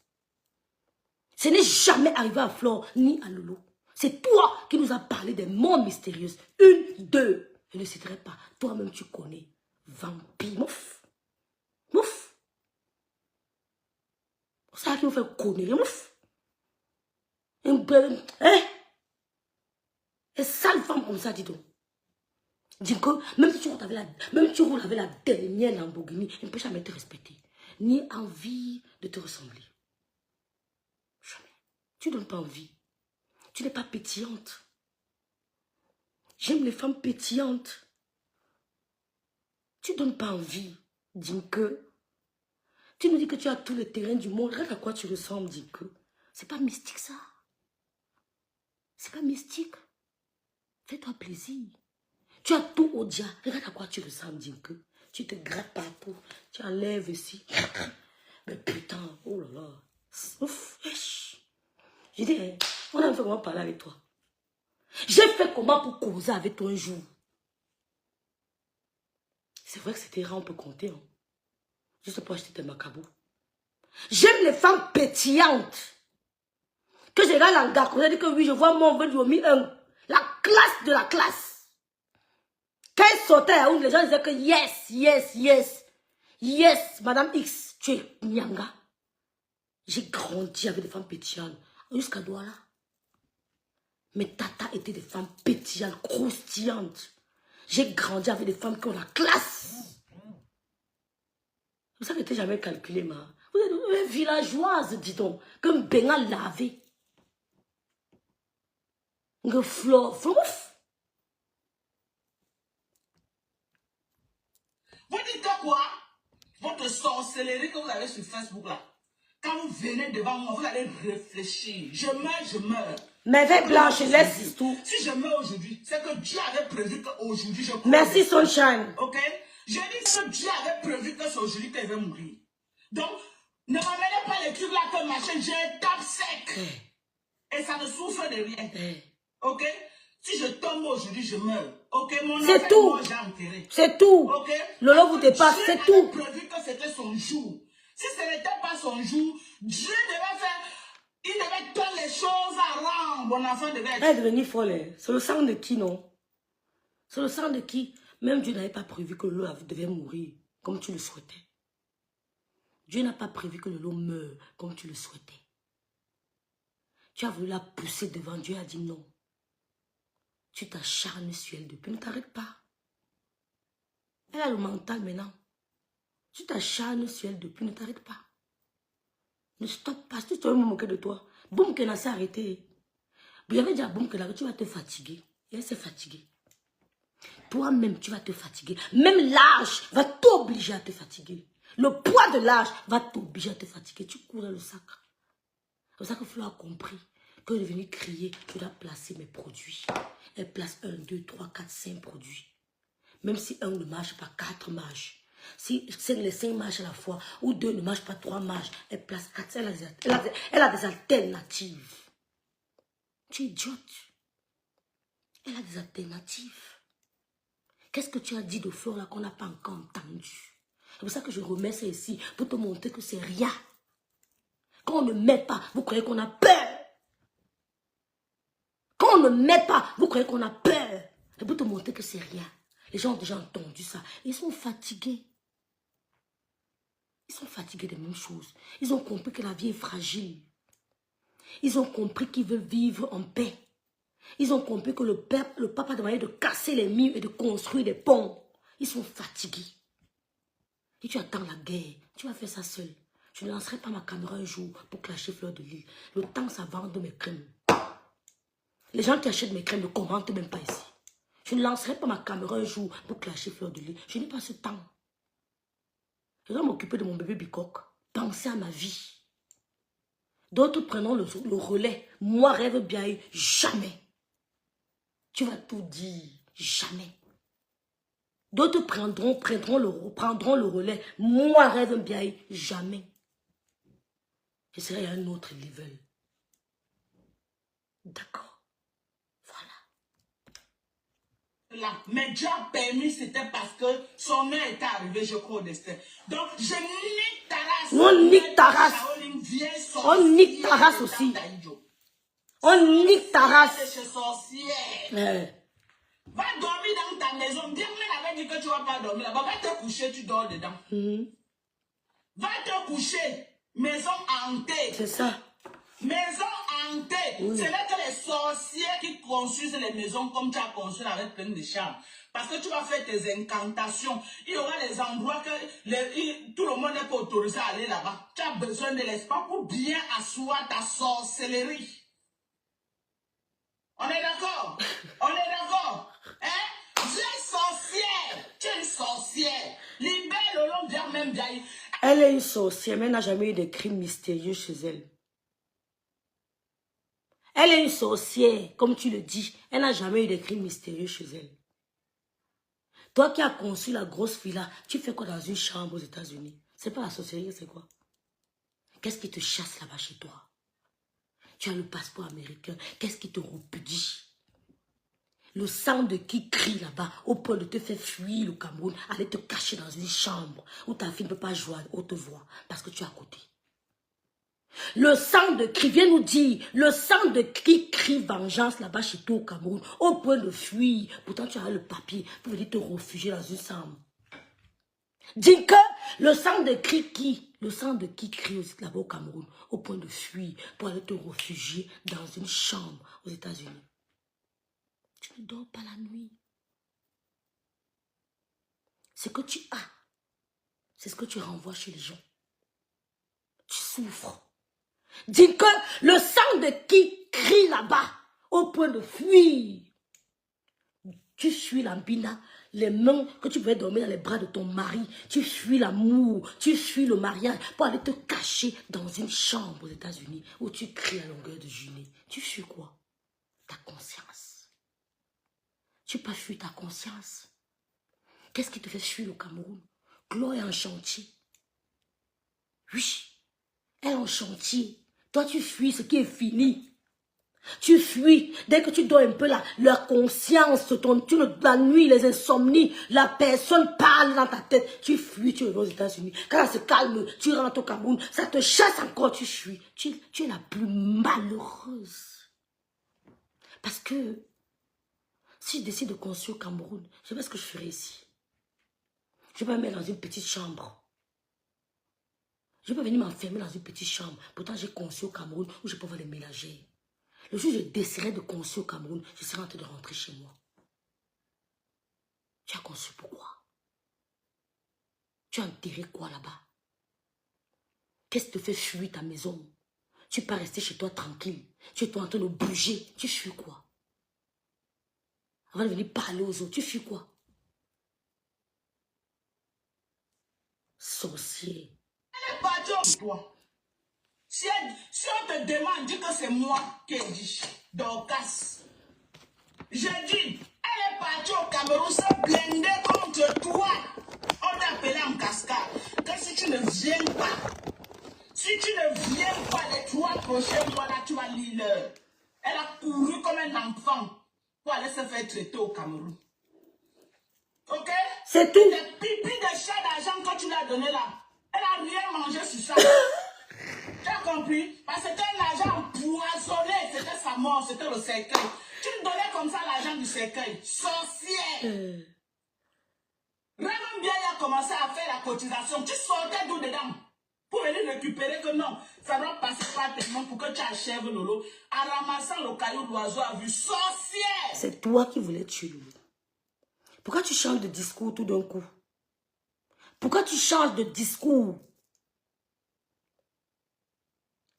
Ce n'est jamais arrivé à Flore, ni à Lolo. C'est toi qui nous as parlé des mots mystérieuses. Une, deux. Je ne citerai pas. Toi-même, tu connais. Vampire. Mouf. Mouf. C'est ça qui nous fait connerie. Mouf. Hein? Et sale femme comme ça, dis donc. Dis que même si tu roules avec la dernière Lamborghini, elle ne peut jamais te respecter. Ni envie de te ressembler. Jamais. Tu ne donnes pas envie. Tu n'es pas pétillante. J'aime les femmes pétillantes. Tu ne donnes pas envie. Dis que. Tu nous dis que tu as tous les terrains du monde. Regarde à quoi tu ressembles, dis que. C'est pas mystique ça. C'est pas mystique. Fais-toi plaisir. Tu as tout au dia. Regarde à quoi tu ressembles, dis que. Tu te grattes partout. Tu enlèves ici. Mais putain, oh là là. Ouf, j'ai dit, hein, on a fait comment parler avec toi. J'ai fait comment pour causer avec toi un jour. C'est vrai que c'était rare, on peut compter. Hein. Juste pour acheter tes macabous. J'aime les femmes pétillantes. Que j'ai là la gare, on a dit que oui, je vois mon ventre, mis un. La classe de la classe. Quand elle sortait, les gens disaient que yes, yes, yes. Yes, Madame X, tu es Nyanga. J'ai grandi avec des femmes pétillantes. Jusqu'à Douala. Mes tatas étaient des femmes pétillantes, croustillantes. J'ai grandi avec des femmes qui ont la classe. Vous savez, n'était jamais calculé, ma. Vous êtes une villageoise, dis donc. Comme Benga lavé. Une fleur. Vous dites que quoi? Votre sorcellerie que vous avez sur Facebook là. Quand vous venez devant moi, vous allez réfléchir. Je meurs, je meurs. Mais avec Blanche, laisse tout. Si je meurs aujourd'hui, c'est que Dieu avait prévu qu'aujourd'hui je cours. Merci, Sunshine. Ok? Je dis que Dieu avait prévu que c'est aujourd'hui qu'elle va mourir. Donc, ne m'amenez pas les trucs là que machin, j'ai tape sec. Et ça ne souffre de rien. Ok? Si je tombe aujourd'hui, je meurs. Ok? C'est tout. C'est tout. Ok? Lolo vous dépasse, c'est tout. Dieu avait prévu que c'était son jour. Si ce n'était pas son jour, Dieu devait faire... Il devait tourner les choses à rang. Mon enfant devait être... Elle est devenue folle. C'est le sang de qui, non? C'est le sang de qui? Même Dieu n'avait pas prévu que Lolo devait mourir comme tu le souhaitais. Dieu n'a pas prévu que Lolo meure comme tu le souhaitais. Tu as voulu la pousser devant Dieu, a dit non. Tu t'acharnes sur elle depuis, ne t'arrête pas. Elle a le mental maintenant. Tu t'acharnes sur elle depuis, ne t'arrête pas. Ne stoppe pas, si tu veux me moquer de toi. Boum, qu'elle s'est arrêtée. Il y avait déjà boum, que tu vas te fatiguer. Et elle s'est fatiguée. Toi-même, tu vas te fatiguer. Même l'âge va t'obliger à te fatiguer. Le poids de l'âge va t'obliger à te fatiguer. Tu cours dans le sacre. C'est pour ça que Flo a compris que je est venu crier, je dois placer mes produits. Elle place 1, 2, 3, 4, 5 produits. Même si un ne marche pas, 4 marchent. Si c'est les 5 marchent à la fois, ou 2 ne marchent pas, 3 marchent, elle place 4. Elle a des alternatives. Tu es idiote. Elle a des alternatives. Qu'est-ce que tu as dit de fort là qu'on n'a pas encore entendu? C'est pour ça que je remets ça ici, pour te montrer que c'est rien. Quand on ne met pas, vous croyez qu'on a peur. Quand on ne met pas, vous croyez qu'on a peur. C'est pour te montrer que c'est rien. Les gens ont déjà entendu ça. Ils sont fatigués. Ils sont fatigués des mêmes choses. Ils ont compris que la vie est fragile. Ils ont compris qu'ils veulent vivre en paix. Ils ont compris que le papa a demandé de casser les murs et de construire des ponts. Ils sont fatigués. Si tu attends la guerre, tu vas faire ça seul. Je ne lancerai pas ma caméra un jour pour clasher Fleur de Lys. Le temps, ça vend de mes crèmes. Les gens qui achètent mes crèmes ne commentent même pas ici. Je ne lancerai pas ma caméra un jour pour clasher Fleur de Lys. Je n'ai pas ce temps. Je dois m'occuper de mon bébé Bicoque. Penser à ma vie. D'autres prendront le relais. Moi, rêve bien, jamais. Tu vas tout dire. Jamais. D'autres prendront le relais. Moi, rêve bien, jamais. Je serai à un autre level. D'accord. Voilà. Là, mais Dieu a permis, c'était parce que son mère était arrivé, je crois, au destin. Donc, je nique ta race. On nique ta race. On nique ta race aussi. On nique ta race. Va dormir dans ta maison. Bien même avait dit que tu ne vas pas dormir là-bas. Va te coucher, tu dors dedans. Va te coucher. Maison hantée. C'est ça. Maison hantée. Oui. Ce n'est que les sorciers qui construisent les maisons comme tu as construit avec plein de chambres. Parce que tu vas faire tes incantations. Il y aura des endroits que tout le monde n'est pas autorisé à aller là-bas. Tu as besoin de l'espace pour bien asseoir ta sorcellerie. On est d'accord? On est d'accord? Hein? Tu es sorcière. Tu es une sorcière. Libère le long bien même bien. Elle est une sorcière, mais elle n'a jamais eu de crimes mystérieux chez elle. Elle est une sorcière, comme tu le dis. Elle n'a jamais eu de crimes mystérieux chez elle. Toi qui as conçu la grosse villa, tu fais quoi dans une chambre aux États-Unis? C'est pas la sorcellerie, c'est quoi? Qu'est-ce qui te chasse là-bas chez toi? Tu as le passeport américain. Qu'est-ce qui te repudie? Le sang de qui crie là-bas au point de te faire fuir le Cameroun, aller te cacher dans une chambre où ta fille ne peut pas jouer à haute voix parce que tu es à côté. Le sang de qui, viens nous dire, le sang de qui crie vengeance là-bas chez toi au Cameroun, au point de fuir. Pourtant tu as le papier pour venir te réfugier dans une chambre. Dis que le sang de qui, le sang de qui crie aussi là-bas au Cameroun, au point de fuir pour aller te réfugier dans une chambre aux États-Unis. Tu ne dors pas la nuit. Ce que tu as, c'est ce que tu renvoies chez les gens. Tu souffres. Dis que le sang de qui crie là-bas, au point de fuir. Tu fuis la bina, les mains que tu pouvais dormir dans les bras de ton mari. Tu fuis l'amour, tu fuis le mariage pour aller te cacher dans une chambre aux États-Unis où tu cries à longueur de journée. Tu fuis quoi? Ta conscience. Tu n'as pas fui ta conscience. Qu'est-ce qui te fait fuir le Cameroun? Chloé est en chantier. Oui, elle est en chantier. Toi, tu fuis ce qui est fini. Tu fuis. Dès que tu dors un peu là, la conscience, la nuit, les insomnies, la personne parle dans ta tête. Tu fuis, tu es aux États-Unis. Quand ça se calme, tu rentres au Cameroun. Ça te chasse encore, tu fuis. Tu es la plus malheureuse. Parce que si je décide de construire au Cameroun, je sais pas ce que je ferai ici. Je vais me mettre dans une petite chambre. Je peux venir m'enfermer dans une petite chambre. Pourtant, j'ai conçu au Cameroun où je peux voir les mélangers. Le jour où je déciderai de construire au Cameroun, je serai en train de rentrer chez moi. Tu as conçu pourquoi? Tu as enterré quoi là-bas? Qu'est-ce qui te fait fuir ta maison? Tu ne peux pas rester chez toi tranquille. Tu es en train de bouger. Tu fuis quoi? Avant de venir parler aux autres, tu fuis quoi? Sorcier. Elle est partie au toi. Si on te demande, dis que c'est moi qui ai dit. Dorcas. J'ai dit, elle est partie au Cameroun, se blinder contre toi. On t'a appelé en cascade. Que si tu ne viens pas les 3 prochains mois là, tu vas lire l'heure. Elle a couru comme un enfant pour aller se faire traiter au Cameroun. Ok? C'est tout. Des pipis de chat d'argent que tu lui as donné là. Elle n'a rien mangé sur ça. Tu as compris? Parce que c'était un argent empoisonné. C'était sa mort, c'était le cercueil. Tu lui donnais comme ça l'argent du cercueil. Sorcière. Raymond Biaye a commencé à faire la cotisation. Tu sortais d'où dedans? Pour venir récupérer que non, ça doit passer par tes mains pour que tu achèves Lolo. En ramassant le caillou, l'oiseau a vu. Sorcière! C'est toi qui voulais tuer Lolo. Pourquoi tu changes de discours tout d'un coup? Pourquoi tu changes de discours?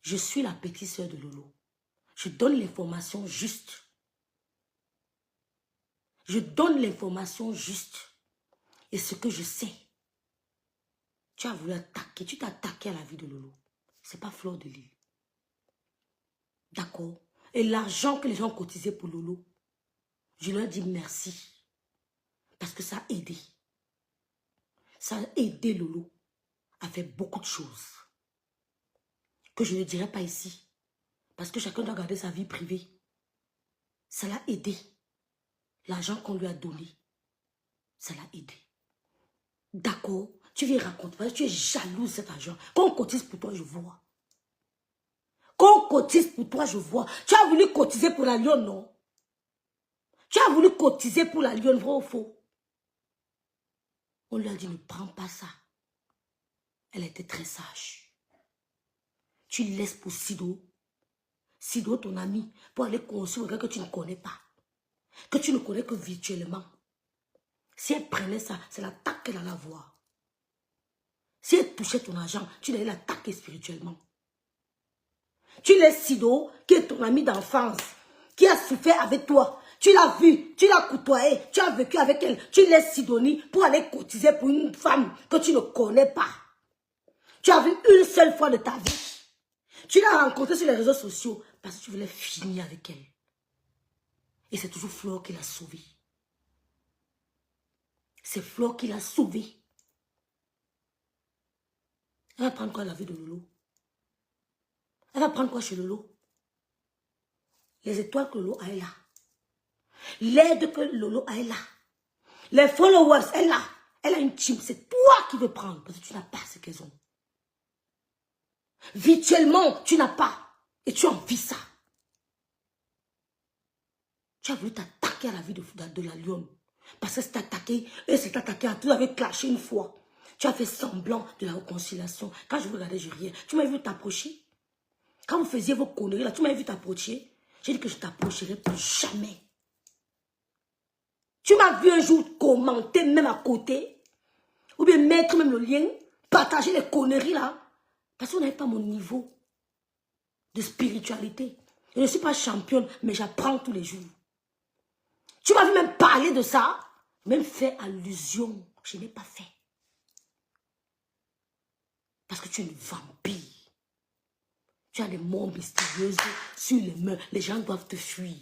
Je suis la petite sœur de Lolo. Je donne l'information juste. Je donne l'information juste. Et ce que je sais. Tu as voulu attaquer. Tu t'es attaqué à la vie de Lolo. Ce n'est pas Fleur de Lys. D'accord? Et l'argent que les gens ont cotisé pour Lolo, je leur dis merci. Parce que ça a aidé. Ça a aidé Lolo à faire beaucoup de choses. Que je ne dirai pas ici. Parce que chacun doit garder sa vie privée. Ça l'a aidé. L'argent qu'on lui a donné, ça l'a aidé. D'accord? Tu viens raconter. Tu es jaloux de cet argent. Quand on cotise pour toi, je vois. Quand on cotise pour toi, je vois. Tu as voulu cotiser pour la lionne, non? Tu as voulu cotiser pour la lionne, vrai ou faux? On lui a dit, ne prends pas ça. Elle était très sage. Tu laisses pour Sido. Sido, ton ami, pour aller construire quelqu'un que tu ne connais pas. Que tu ne connais que virtuellement. Si elle prenait ça, c'est l'attaque qu'elle allait avoir. Si elle touchait ton argent, tu allais l'attaquer spirituellement. Tu laisses Sido, qui est ton ami d'enfance, qui a souffert avec toi. Tu l'as vu, tu l'as côtoyé, tu as vécu avec elle. Tu laisses Sidonie pour aller cotiser pour une femme que tu ne connais pas. Tu as vu une seule fois de ta vie. Tu l'as rencontrée sur les réseaux sociaux parce que tu voulais finir avec elle. Et c'est toujours Flore qui l'a sauvée. C'est Flore qui l'a sauvée. Elle va prendre quoi la vie de Lolo? Elle va prendre quoi chez Lolo? Les étoiles que Lolo a, elle a. L'aide que Lolo a, elle a. Les followers, elle a. Elle a une team. C'est toi qui veux prendre parce que tu n'as pas ce qu'elles ont. Virtuellement, tu n'as pas. Et tu envies ça. Tu as voulu t'attaquer à la vie de la lionne. Parce que c'est attaqué. Et c'est attaqué à tout. Tu avais clashé une fois. Tu as fait semblant de la réconciliation. Quand je vous regardais, je riais. Tu m'as vu t'approcher. Quand vous faisiez vos conneries là, tu m'as vu t'approcher. J'ai dit que je t'approcherai plus jamais. Tu m'as vu un jour commenter même à côté. Ou bien mettre même le lien. Partager les conneries là. Parce qu'on n'avait pas mon niveau de spiritualité. Je ne suis pas championne, mais j'apprends tous les jours. Tu m'as vu même parler de ça. Même fait allusion. Je n'ai pas fait. Parce que tu es une vampire. Tu as des morts mystérieuses sur les mains. Les gens doivent te fuir.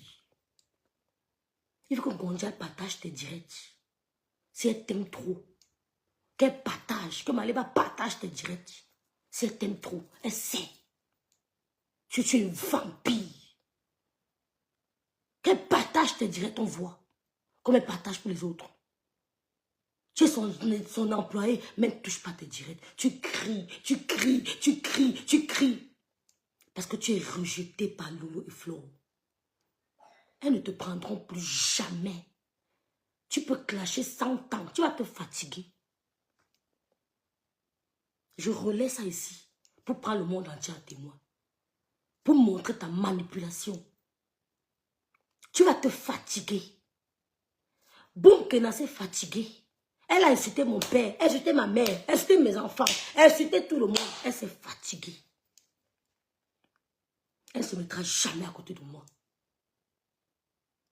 Il faut que Gondia partage tes directs. Si elle t'aime trop. Qu'elle partage. Que Maléba partage tes directs. Si elle t'aime trop. Elle sait. Tu es une vampire. Qu'elle partage tes directs, on voit. Comme elle partage pour les autres. Tu es son employé, mais ne touche pas tes directs. Tu cries, tu cries, tu cries, tu cries. Parce que tu es rejeté par Lolo et Flore. Elles ne te prendront plus jamais. Tu peux clasher 100 ans. Tu vas te fatiguer. Je relais ça ici pour prendre le monde entier à témoin. Pour montrer ta manipulation. Tu vas te fatiguer. Boum, Kena s'est fatiguée. Elle a insulté mon père, elle a insulté ma mère, elle a insulté mes enfants, elle a insulté tout le monde. Elle s'est fatiguée. Elle ne se mettra jamais à côté de moi.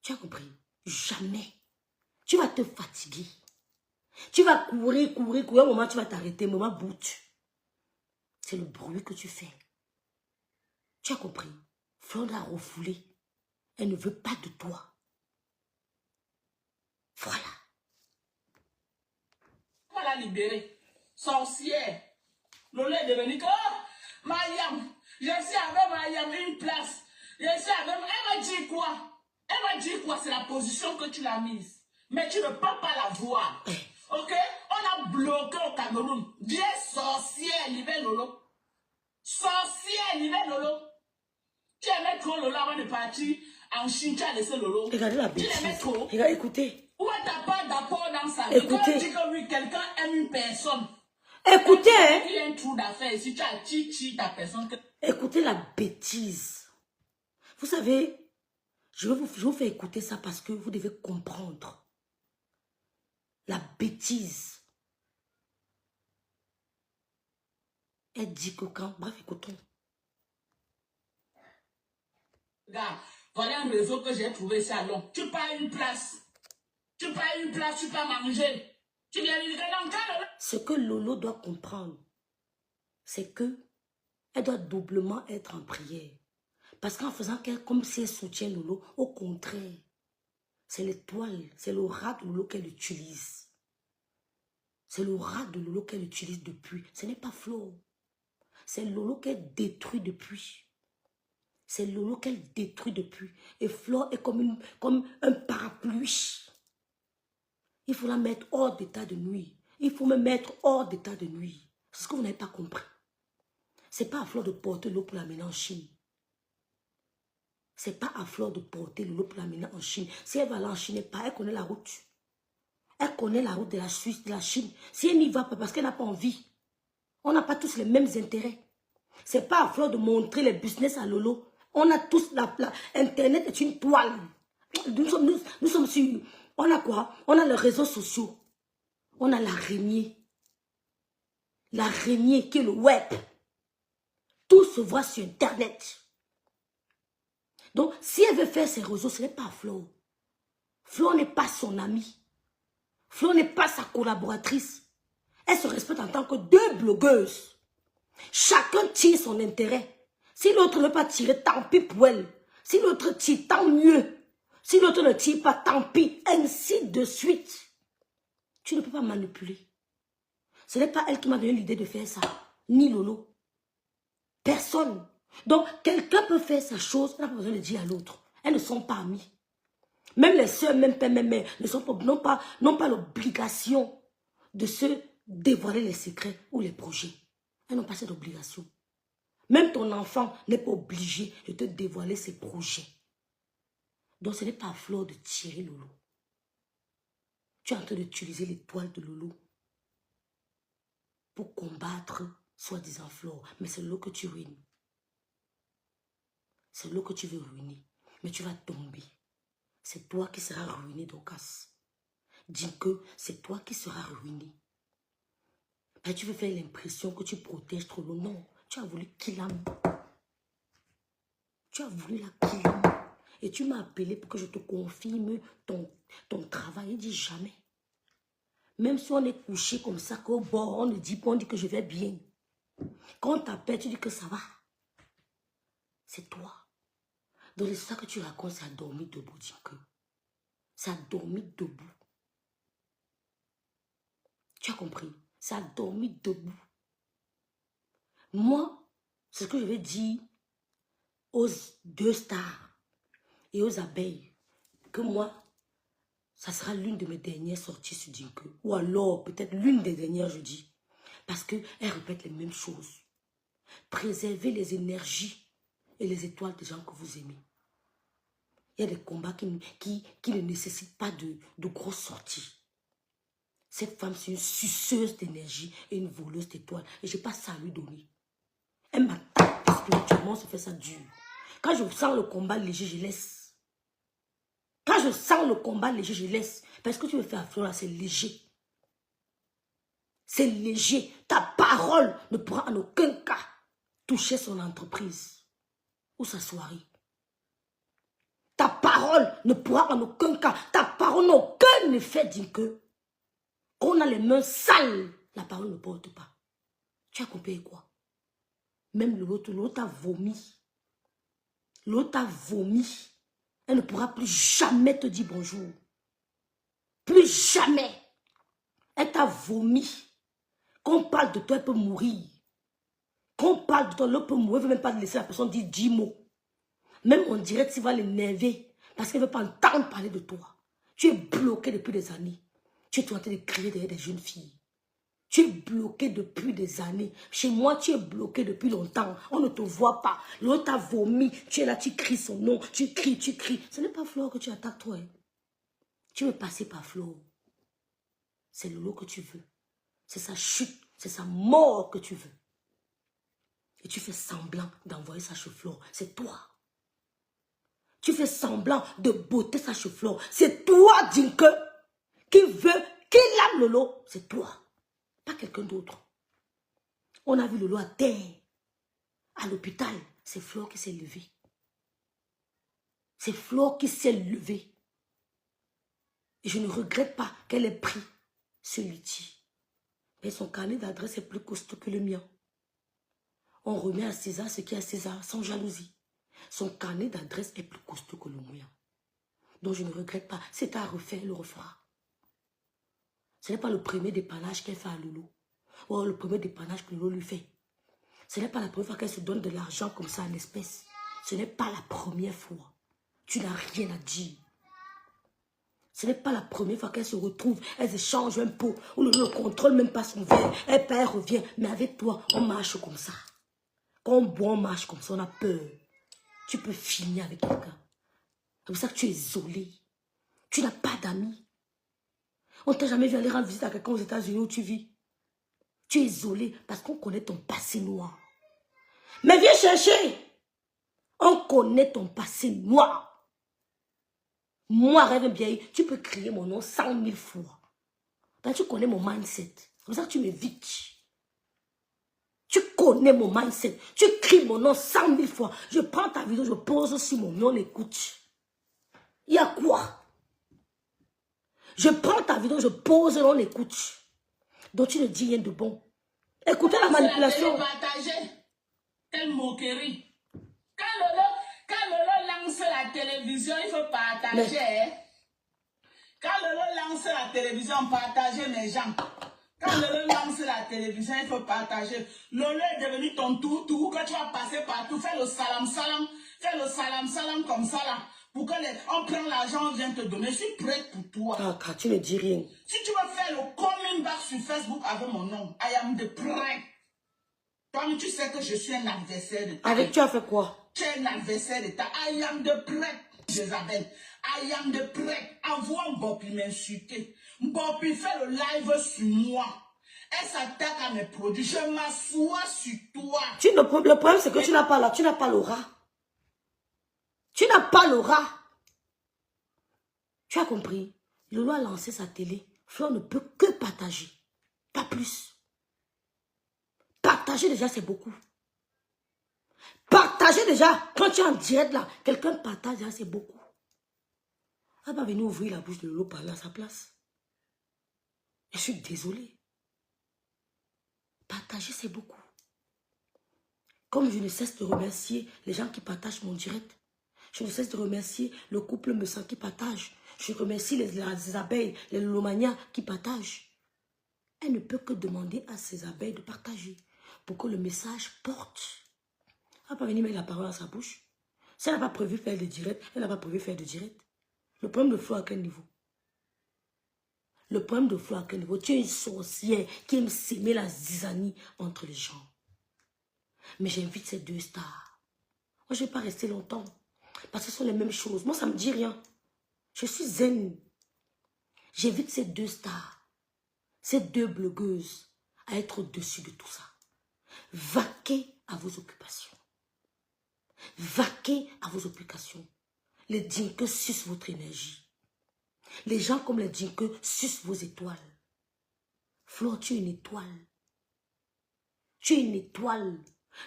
Tu as compris? Jamais. Tu vas te fatiguer. Tu vas courir, courir, courir. Un moment, tu vas t'arrêter. Un moment, bout. C'est le bruit que tu fais. Tu as compris? Flore a refoulé. Elle ne veut pas de toi. Voilà. On l'a libérée. Sorcière. Lolo est devenu que, oh, Mariam, je suis avec Mariam une place. Je suis avec... Elle m'a dit quoi? Elle m'a dit quoi? C'est la position que tu l'as mise. Mais tu ne peux pas la voir. Ok? On a bloqué au Cameroun. Dieu sorcière, Libé Lolo. Sorcière, Libé Lolo. Tu aimais trop Lolo avant de partir en Chine, tu as laissé Lolo. Regardez la Tu l'aimais bêtise. trop. Regarde, écoutez. Où est ta part d'apport dans sa vie? Quand on Écoutez. dit que oui, quelqu'un aime une personne. Écoutez, hein. Il y a un trou d'affaires ici, tu as chichi ta personne. Écoutez la bêtise. Vous savez, je vous fais écouter ça parce que vous devez comprendre. La bêtise. Elle dit que quand... Bref, écoutons. Regarde, voilà un réseau que j'ai trouvé ça long. Tu payes une place. Tu payes une place, tu peux manger. Tu viens de dans le cadre. Ce que Lolo doit comprendre, c'est que elle doit doublement être en prière. Parce qu'en faisant qu'elle, comme si elle soutient Lolo, au contraire, c'est l'étoile, c'est le rat de Lolo qu'elle utilise. C'est le rat de Lolo qu'elle utilise depuis. Ce n'est pas Flo. C'est Lolo qu'elle détruit depuis. C'est Lolo qu'elle détruit depuis. Et Flo est comme un parapluie. Il faut la mettre hors d'état de nuit. Il faut me mettre hors d'état de nuit. C'est ce que vous n'avez pas compris. Ce n'est pas à Flo de porter l'eau pour la mener en Chine. Ce n'est pas à Flo de porter l'eau pour la mener en Chine. Si elle va aller en Chine, elle connaît la route. Elle connaît la route de la Suisse, de la Chine. Si elle n'y va pas parce qu'elle n'a pas envie, on n'a pas tous les mêmes intérêts. Ce n'est pas à Flo de montrer les business à Lolo. On a tous Internet est une toile. Nous sommes sur... On a quoi? On a les réseaux sociaux. On a l'araignée. L'araignée qui est le web. Tout se voit sur Internet. Donc, si elle veut faire ses réseaux, ce n'est pas Flo. Flo n'est pas son amie. Flo n'est pas sa collaboratrice. Elle se respecte en tant que deux blogueuses. Chacun tire son intérêt. Si l'autre ne veut pas tirer, tant pis pour elle. Si l'autre tire, tant mieux. Si l'autre ne tire pas, tant pis. Ainsi de suite. Tu ne peux pas manipuler. Ce n'est pas elle qui m'a donné l'idée de faire ça. Ni Lolo. Personne. Donc, quelqu'un peut faire sa chose, elle n'a pas besoin de dire à l'autre. Elles ne sont pas amies. Même les soeurs, même père, même mère, n'ont pas l'obligation de se dévoiler les secrets ou les projets. Elles n'ont pas cette obligation. Même ton enfant n'est pas obligé de te dévoiler ses projets. Donc, ce n'est pas à Flo de tirer Lolo. Tu es en train d'utiliser l'étoile de Lolo pour combattre soi-disant Flo. Mais c'est Lolo que tu ruines. C'est Lolo que tu veux ruiner. Mais tu vas tomber. C'est toi qui seras ruiné, Dorcas. Dis que c'est toi qui seras ruiné. Ben, tu veux faire l'impression que tu protèges trop. Non, tu as voulu qu'il aime. Tu as voulu la qu'il aime. Et tu m'as appelé pour que je te confirme ton travail. Il dit jamais. Même si on est couché comme ça, qu'au bord, on ne dit pas, on dit que je vais bien. Quand on t'appelle, tu dis que ça va. C'est toi. Donc c'est ça que tu racontes, ça a dormi debout, dis que. Ça a dormi debout. Tu as compris? Ça a dormi debout. Moi, c'est ce que je vais dire aux deux stars et aux abeilles. Que moi, ça sera l'une de mes dernières sorties sur Dingue. Ou alors, peut-être l'une des dernières, je dis. Parce qu'elles répètent les mêmes choses. Préservez les énergies et les étoiles des gens que vous aimez. Il y a des combats qui ne nécessitent pas de grosses sorties. Cette femme, c'est une suceuse d'énergie et une voleuse d'étoiles. Et je n'ai pas ça à lui donner. Elle m'attaque spirituellement, ça fait ça dur. Quand je sens le combat léger, je laisse. Quand je sens le combat léger, je laisse. Parce que tu veux faire à Flora, c'est léger. C'est léger. Ta parole ne pourra en aucun cas toucher son entreprise ou sa soirée. Ta parole ne pourra en aucun cas. Ta parole n'a aucun effet dit que on a les mains sales. La parole ne porte pas. Tu as compris quoi? Même l'autre a vomi. L'autre a vomi. Elle ne pourra plus jamais te dire bonjour. Plus jamais. Elle t'a vomi. Quand on parle de toi, elle peut mourir. Quand on parle de toi, l'autre peut mourir. Elle ne veut même pas laisser la personne dire 10 mots. Même on dirait que tu vas l'énerver. Parce qu'elle ne veut pas entendre parler de toi. Tu es bloqué depuis des années. Tu es en train de crier derrière des jeunes filles. Tu es bloqué depuis des années. Chez moi, tu es bloqué depuis longtemps. On ne te voit pas. L'autre t'a vomi. Tu es là, tu cries son nom. Tu cries, tu cries. Ce n'est pas Flo que tu attaques, toi. Hein. Tu veux passer par Flo. C'est Lolo que tu veux. C'est sa chute. C'est sa mort que tu veux. Et tu fais semblant d'envoyer sa cheveux. C'est toi. Tu fais semblant de botter sa cheveux. C'est toi, Dinke, qui veut, qui l'aime Lolo. C'est toi. Pas quelqu'un d'autre. On a vu Lolo à terre. À l'hôpital. C'est Flo qui s'est levé. C'est Flo qui s'est levé. Et je ne regrette pas qu'elle ait pris ce litier. Mais son carnet d'adresse est plus costaud que le mien. On remet à César ce qui est à César, sans jalousie. Son carnet d'adresse est plus costaud que le mien. Donc je ne regrette pas. C'est à refaire, elle le refera. Ce n'est pas le premier dépannage qu'elle fait à Lolo. Ou le premier dépannage que Lolo lui fait. Ce n'est pas la première fois qu'elle se donne de l'argent comme ça en espèces. Ce n'est pas la première fois. Tu n'as rien à dire. Ce n'est pas la première fois qu'elles se retrouvent. Elles échangent un pot. Ou Lolo ne contrôle même pas son verre. Elle part, elle revient. Mais avec toi, on marche comme ça. Quand on boit, on marche comme ça, on a peur. Tu peux finir avec quelqu'un. C'est pour ça que tu es isolé. Tu n'as pas d'amis. On ne t'a jamais vu aller rendre visite à quelqu'un aux États-Unis où tu vis. Tu es isolé parce qu'on connaît ton passé noir. Mais viens chercher. On connaît ton passé noir. Moi, rêve bien, tu peux crier mon nom 100 000 fois. Ben, tu connais mon mindset. C'est pour ça que tu m'évites. Tu connais mon mindset. Tu cries mon nom 100 000 fois. Je prends ta vidéo, je pose sur mon nom, on écoute. Il y a quoi? Je prends ta vidéo, je pose, on écoute. Donc tu ne dis rien de bon. Écoutez la manipulation. Quelle moquerie. Quand Lolo lance la télévision, il faut partager. Mais... Quand Lolo lance la télévision, partagez mes gens. Quand Lolo lance la télévision, il faut partager. Lolo est devenu ton tout, quand tu vas passer partout, fais le salam salam. Fais le salam salam comme ça là. Pour que on prend l'argent, on vient te donner. Je suis prête pour toi. Ah, tu ne dis rien. Si tu veux faire le coming back sur Facebook avec mon nom, I am the prêt. Toi, tu sais que je suis un adversaire de ta. Avec tu as fait quoi? Tu es un adversaire de ta. I am the prêt, Jésabel. I am the prêt. Envoie Mbopi m'insulter. Mbopi fait le live sur moi. Elle s'attaque à mes produits. Je m'assois sur toi. Le problème, c'est que tu n'as pas là. Tu n'as pas l'aura. Tu n'as pas l'aura. Tu as compris? Lolo a lancé sa télé. Fleur ne peut que partager. Pas plus. Partager déjà, c'est beaucoup. Partager déjà, quand tu es en direct là, quelqu'un partage déjà, c'est beaucoup. Elle va venir ouvrir la bouche de Lolo parler à sa place. Je suis désolée. Partager, c'est beaucoup. Comme je ne cesse de remercier les gens qui partagent mon direct. Je ne cesse de remercier le couple me sent qui partage. Je remercie les abeilles, les lolomanias qui partagent. Elle ne peut que demander à ses abeilles de partager pour que le message porte. Elle va pas venir mettre la parole à sa bouche. Si elle n'a pas prévu faire de direct, elle n'a pas prévu faire de direct. Le problème de Flo à quel niveau? Le problème de Flo à quel niveau? Tu es une sorcière qui aime s'aimer la zizanie entre les gens. Mais j'invite ces deux stars. Moi, je ne vais pas rester longtemps. Parce que ce sont les mêmes choses. Moi, ça ne me dit rien. Je suis zen. J'invite ces deux stars, ces deux blogueuses, à être au-dessus de tout ça. Vaquez à vos occupations. Vaquez à vos occupations. Les Dinke sucent votre énergie. Les gens comme les Dinke sucent vos étoiles. Flore, tu es une étoile. Tu es une étoile.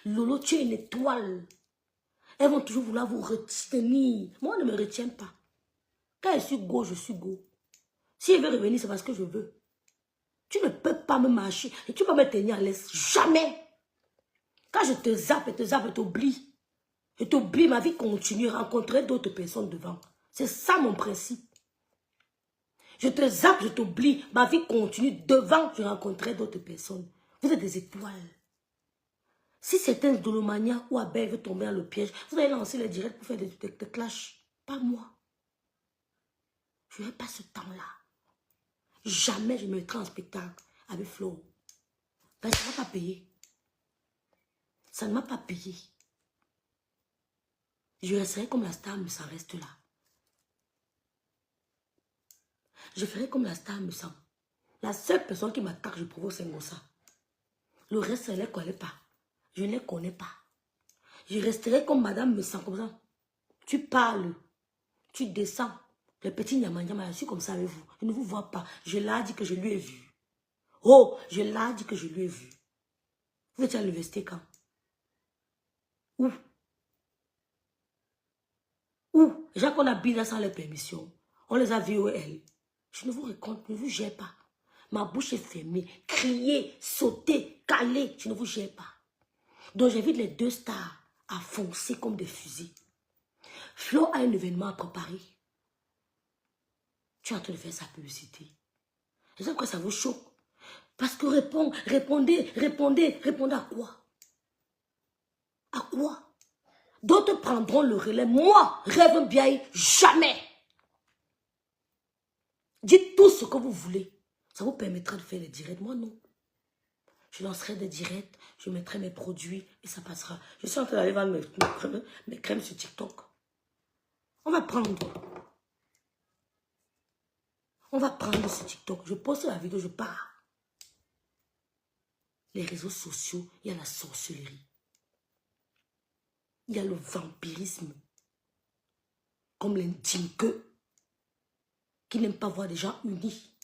Lolo, tu es une étoile. Elles vont toujours vouloir vous retenir. Moi, on ne me retient pas. Quand je suis go, je suis go. Si elle veut revenir, c'est parce que je veux. Tu ne peux pas me marcher et tu ne peux pas me tenir à l'aise. Jamais. Quand je te zappe et je t'oublie. Je t'oublie, ma vie continue. Rencontrer d'autres personnes devant. C'est ça mon principe. Je te zappe, je t'oublie. Ma vie continue. Devant, je rencontrerai d'autres personnes. Vous êtes des étoiles. Si certains Dolomania ou Abel veut tomber dans le piège, vous allez lancer les directs pour faire des clashs. Pas moi. Je n'aurai pas ce temps-là. Jamais je me mettrai en spectacle avec Flo. Parce que ça ne m'a pas payé. Ça ne m'a pas payé. Je resterai comme la star, mais ça reste là. Je ferai comme la star, mais ça. La seule personne qui m'attaque, je provoque, c'est Ngossa. Le reste, je ne les connais pas. Je ne les connais pas. Je resterai comme madame me sent comme ça. Tu parles. Tu descends. Le petit Nyama, je suis comme ça avec vous. Je ne vous vois pas. Je l'ai dit que je lui ai vu. Oh, je l'ai dit que je lui ai vu. Vous étiez à l'université quand? Où? Où? Déjà qu'on habite là sans les permissions. On les a VOL. Je ne vous raconte, je ne vous gère pas. Ma bouche est fermée. Crier, sauter, caler. Je ne vous gère pas. Donc j'invite les deux stars à foncer comme des fusils. Flo a un événement à préparer. Tu es en train de faire sa publicité. Je sais pourquoi ça vous choque. Parce que répondez à quoi? À quoi? D'autres prendront le relais. Moi, Rêve Biaye, jamais. Dites tout ce que vous voulez. Ça vous permettra de faire les directs. Moi, non. Je lancerai des directs, je mettrai mes produits et ça passera. Je suis en train d'aller vendre mes crèmes sur TikTok. On va prendre ce TikTok. Je poste la vidéo, je pars. Les réseaux sociaux, il y a la sorcellerie. Il y a le vampirisme. Comme les Dingue qui n'aiment pas voir des gens unis.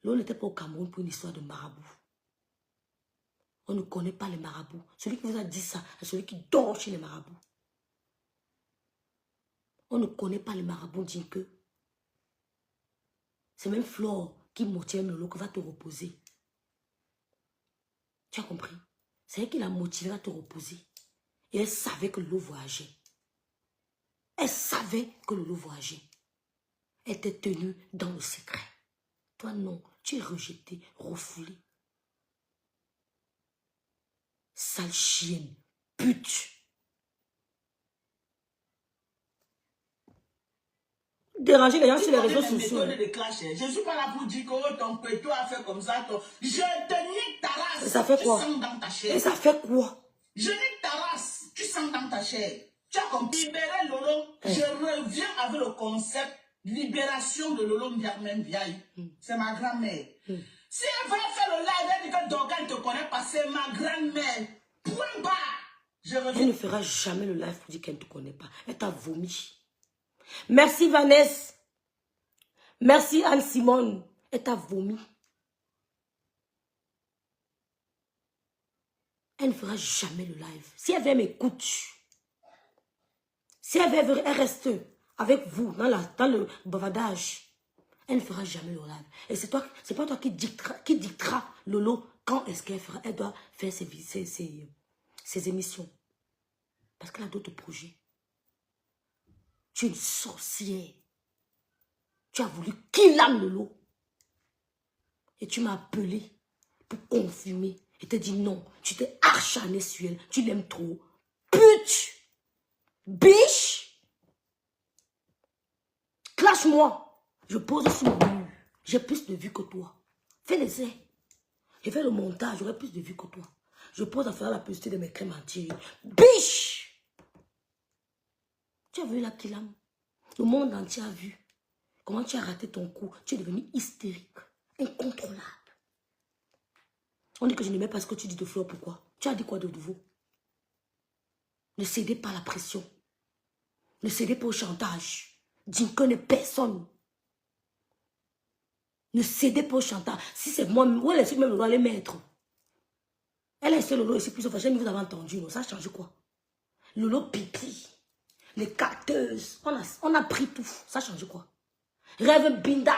L'on n'était pas au Cameroun pour une histoire de marabout. On ne connaît pas les marabouts. Celui qui vous a dit ça, c'est celui qui dort chez les marabouts. On ne connaît pas les marabouts Dingue. C'est même Flore qui motive Lolo qui va te reposer. Tu as compris? C'est elle qui l'a motivé à te reposer. Et elle savait que Lolo voyageait. Elle savait que Lolo voyageait. Elle était tenue dans le secret. Toi non, tu es rejeté, refoulé. Sale chienne, pute. Déranger les gens sur les réseaux sociaux. Je ne suis pas là pour dire que ton péto a fait comme ça. Je te nique ta race. Et ça fait quoi? Tu sens dans ta chair. Et ça fait quoi? Je nique ta race. Tu sens dans ta chair. Tu as compris? Libérer Lolo. Je reviens avec le concept libération de Lolo Ndiamen Biaye. C'est ma grand-mère. Si elle veut faire le live, elle dit que Doga ne te connaît pas, c'est ma grand-mère. Point barre. Je reviens. Elle ne fera jamais le live pour dire qu'elle ne te connaît pas. Elle t'a vomi. Merci Vanessa. Merci Anne-Simone. Elle t'a vomi. Elle ne fera jamais le live. Si elle veut m'écouter, si elle veut, elle reste avec vous dans le bavardage. Elle ne fera jamais le live. Et c'est pas toi qui dictera Lolo quand est-ce qu'elle fera. Elle doit faire ses émissions. Parce qu'elle a d'autres projets. Tu es une sorcière. Tu as voulu qu'il âme Lolo. Et tu m'as appelé pour confirmer. Et te dit non. Tu t'es acharné sur elle. Tu l'aimes trop. Pute. Biche. Clash-moi. Je pose sur mon mur. J'ai plus de vues que toi. Fais l'essai. Je fais le montage. J'aurai plus de vues que toi. Je pose à faire la publicité de mes crèmes anti. Biche. Tu as vu la Kilam? Le monde entier a vu. Comment tu as raté ton coup. Tu es devenu hystérique. Incontrôlable. On dit que je n'aimais pas ce que tu dis de Flore. Pourquoi? Tu as dit quoi de nouveau? Ne cédez pas à la pression. Ne cédez pas au chantage. Dingue n'est personne. Ne cédez pas au chantage. Si c'est moi, elle est même le droit les mettre. Elle est seule Lolo ici plus fâchée, mais vous avez entendu, non? Ça a changé quoi? Lolo pipi. Les capteuses. On a pris tout. Ça a changé quoi? Rêve Binda.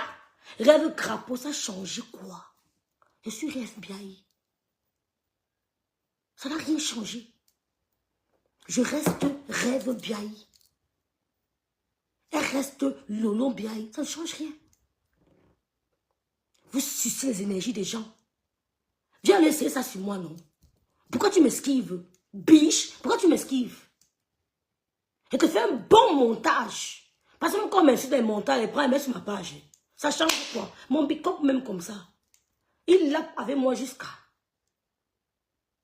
Rêve Crapaud. Ça a changé quoi? Je suis Rêve Biaye. Ça n'a rien changé. Je reste Rêve Biaye. Elle reste Lolo Biaye. Ça ne change rien. Vous sucez les énergies des gens. Viens laisser ça sur moi, non? Pourquoi tu m'esquives? Biche, pourquoi tu m'esquives? Je te fais un bon montage. Parce que quand on m'insulte des montants, elle prend et met sur ma page. Ça change quoi? Mon bicop même comme ça. Il l'a avec moi jusqu'à.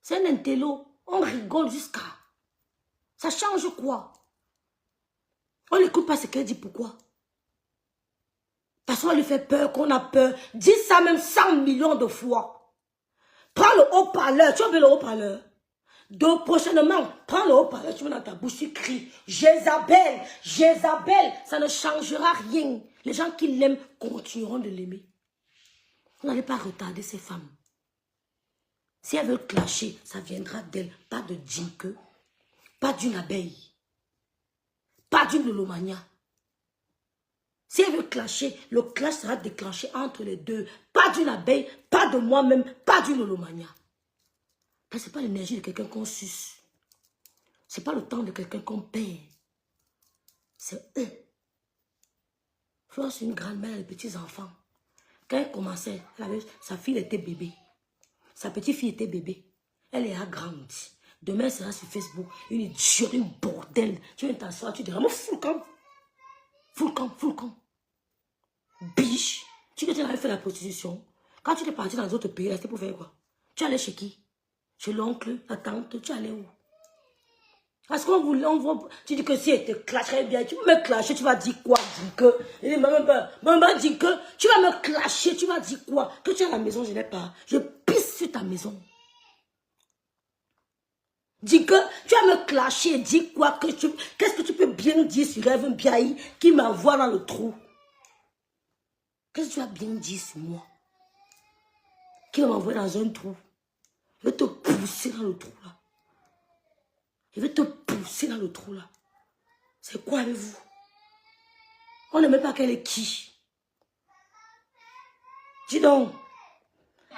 C'est un intello. On rigole jusqu'à. Ça change quoi? On n'écoute pas ce qu'elle dit, pourquoi? Parce qu'on lui fait peur, qu'on a peur. Dis ça même 100 millions de fois. Prends le haut-parleur. Tu as vu le haut-parleur? Donc prochainement, prends le haut-parleur, tu mets dans ta bouche, tu cries. Jézabel, Jézabel, ça ne changera rien. Les gens qui l'aiment continueront de l'aimer. Vous n'allez pas retarder ces femmes. Si elles veulent clasher, ça viendra d'elles. Pas de Djinke, pas d'une abeille, pas d'une lolomania. Si elles veulent clasher, le clash sera déclenché entre les deux. Pas d'une abeille, pas de moi-même, pas d'une lolomania. Ce n'est pas l'énergie de quelqu'un qu'on suce. Ce n'est pas le temps de quelqu'un qu'on perd. C'est eux. Flore, c'est une grand-mère de petits-enfants. Quand elle commençait, sa fille était bébé. Sa petite-fille était bébé. Elle est grandi. Demain, elle sera sur Facebook. Une idiote, une bordel. Tu viens t'asseoir, tu diras, mais fous le camp. Fous le camp, fous le camp. Biche. Tu que tu avais fait la prostitution. Quand tu es parti dans les autres pays, c'était pour faire quoi? Tu allais chez qui? Chez l'oncle, la tante, tu allais où? Parce qu'on voulait, on voit, tu dis que si elle te clasherait bien, tu vas me clasher, tu vas dire quoi? Dire que, maman dit que, tu vas me clasher, tu vas dire quoi? Que tu es à la maison, je n'ai pas. Je pisse sur ta maison. Dis que, tu vas me clasher, dis quoi? Qu'est-ce que tu peux bien dire sur Rêve Biaï qui m'envoie dans le trou? Qu'est-ce que tu vas bien dire sur moi? Qui va m'envoyer dans un trou? Je vais te pousser dans le trou là. Je vais te pousser dans le trou là. C'est quoi avec vous? On ne met pas qu'elle est qui? Dis donc.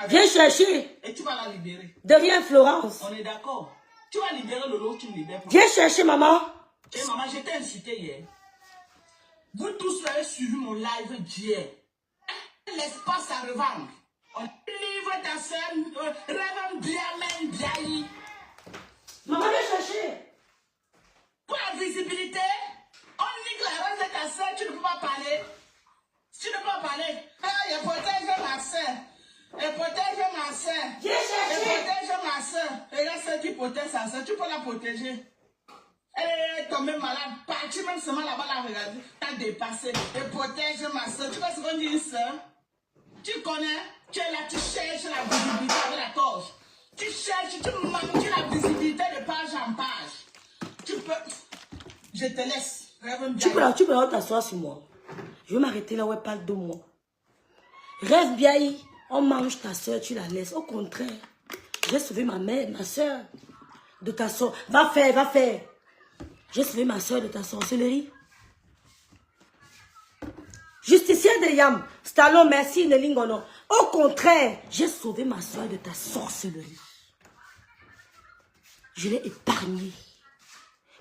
Viens chercher. Et tu vas la libérer. Derrière Florence. On est d'accord. Tu vas libérer le lot, tu me libères pas. Viens chercher maman. Et maman, je t'ai incité hier. Vous tous avez suivi mon live d'hier. L'espace à revendre. On livre ta soeur, Rêve Biaï. Maman, viens chercher. Pour la visibilité, on nique la race de ta soeur, tu ne peux pas parler. Tu ne peux pas parler. Ah, il protège ma soeur. Elle protège ma soeur. Viens Elle chercher. protège ma soeur. Et là, celle qui protège sa soeur, tu peux la protéger. Elle est tombée malade, partie même seulement là-bas, la regarder. T'as dépassé. Elle protège ma soeur. Tu vois ce qu'on dit, une soeur? Tu connais? Tu es là, tu cherches la visibilité avec la torche. Tu cherches, tu manques la visibilité de page en page. Tu peux... Je te laisse. Tu peux t'asseoir sur moi. Je vais m'arrêter là où elle parle de moi. Rêve bien, on mange ta soeur, tu la laisses. Au contraire, j'ai sauvé ma mère, ma soeur, de ta soeur. Va faire, va faire. J'ai sauvé ma soeur de ta sorcellerie. Justicier de Yam, Stallone, merci, Nelingono. Au contraire, j'ai sauvé ma soeur de ta sorcellerie. Je l'ai épargnée.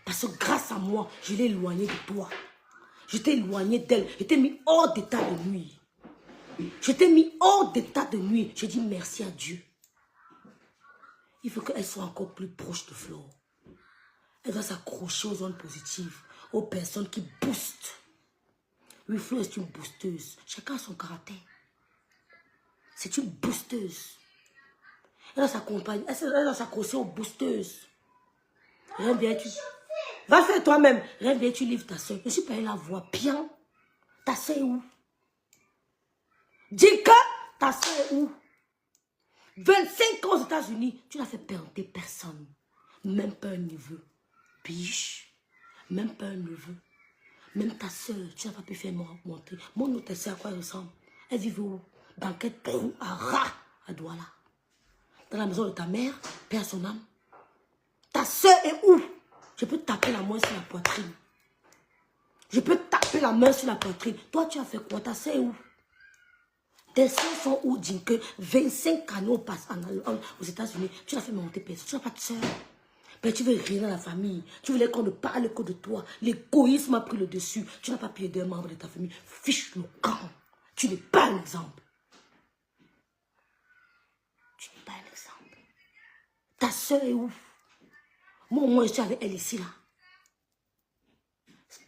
Parce que grâce à moi, je l'ai éloignée de toi. Je t'ai éloigné d'elle. Je t'ai mis hors d'état de nuit. Je t'ai mis hors d'état de nuit. Je dis merci à Dieu. Il faut qu'elle soit encore plus proche de Flore. Elle doit s'accrocher aux ondes positives, aux personnes qui boostent. Oui, Flore est une boosteuse. Chacun a son caractère. C'est une boosteuse. Elle doit s'accompagner. Elle doit s'accrocher aux boosteuses. Rien bien, tu... Va faire toi-même. Rien bien, tu livres ta soeur. Je suis pas allée la voir bien. Ta soeur est où? Dis que ta soeur est où? 25 ans aux États-Unis, tu n'as fait perdre personne. Même pas un neveu. Biche. Même pas un neveu. Même ta soeur, tu n'as pas pu faire monter. Mon autre soeur, à quoi elle ressemble? Elle vit où? Dans quel trou à rat à Douala? Dans la maison de ta mère, père son âme. Ta soeur est où? Je peux taper la main sur la poitrine. Je peux taper la main sur la poitrine. Toi, tu as fait quoi? Ta soeur est où? Tes soeurs sont où? Dis que 25 canaux passent aux États-Unis. Tu n'as fait monter personne. Tu n'as pas de soeur. Mais tu veux rien dans la famille. Tu voulais qu'on ne parle que de toi. L'égoïsme a pris le dessus. Tu n'as pas payé d'un membre de ta famille. Fiche le camp. Tu n'es pas un exemple. Tu n'es pas un exemple. Ta soeur est où? Moi, au moins, je suis avec elle ici, là.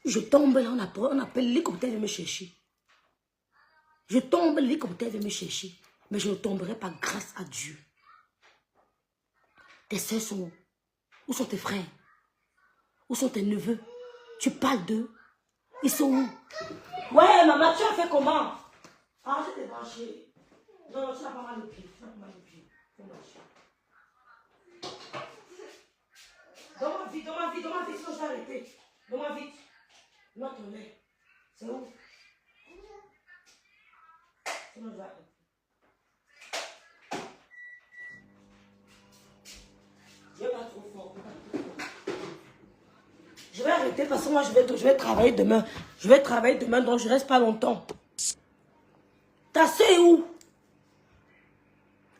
Je tombe là, on appelle l'hélicoptère de me chercher. Je tombe, l'hélicoptère de me chercher. Mais je ne tomberai pas grâce à Dieu. Tes soeurs sont où? Où sont tes frères? Où sont tes neveux? Tu parles d'eux? Ils sont où? Ouais, maman, tu as fait comment? Ah, je t'ai branché. Non, non, tu n'as pas mal de pieds. Tu n'as pas mal de pieds. Faut marcher. Donne-moi vite, sinon je vais arrêter. Donne-moi vite. Non, ton lait. C'est où? Sinon je vais arrêter. Je vais pas trop fort. Je vais arrêter parce que moi je vais travailler demain. Je vais travailler demain, donc je reste pas longtemps. Ta soeur est où?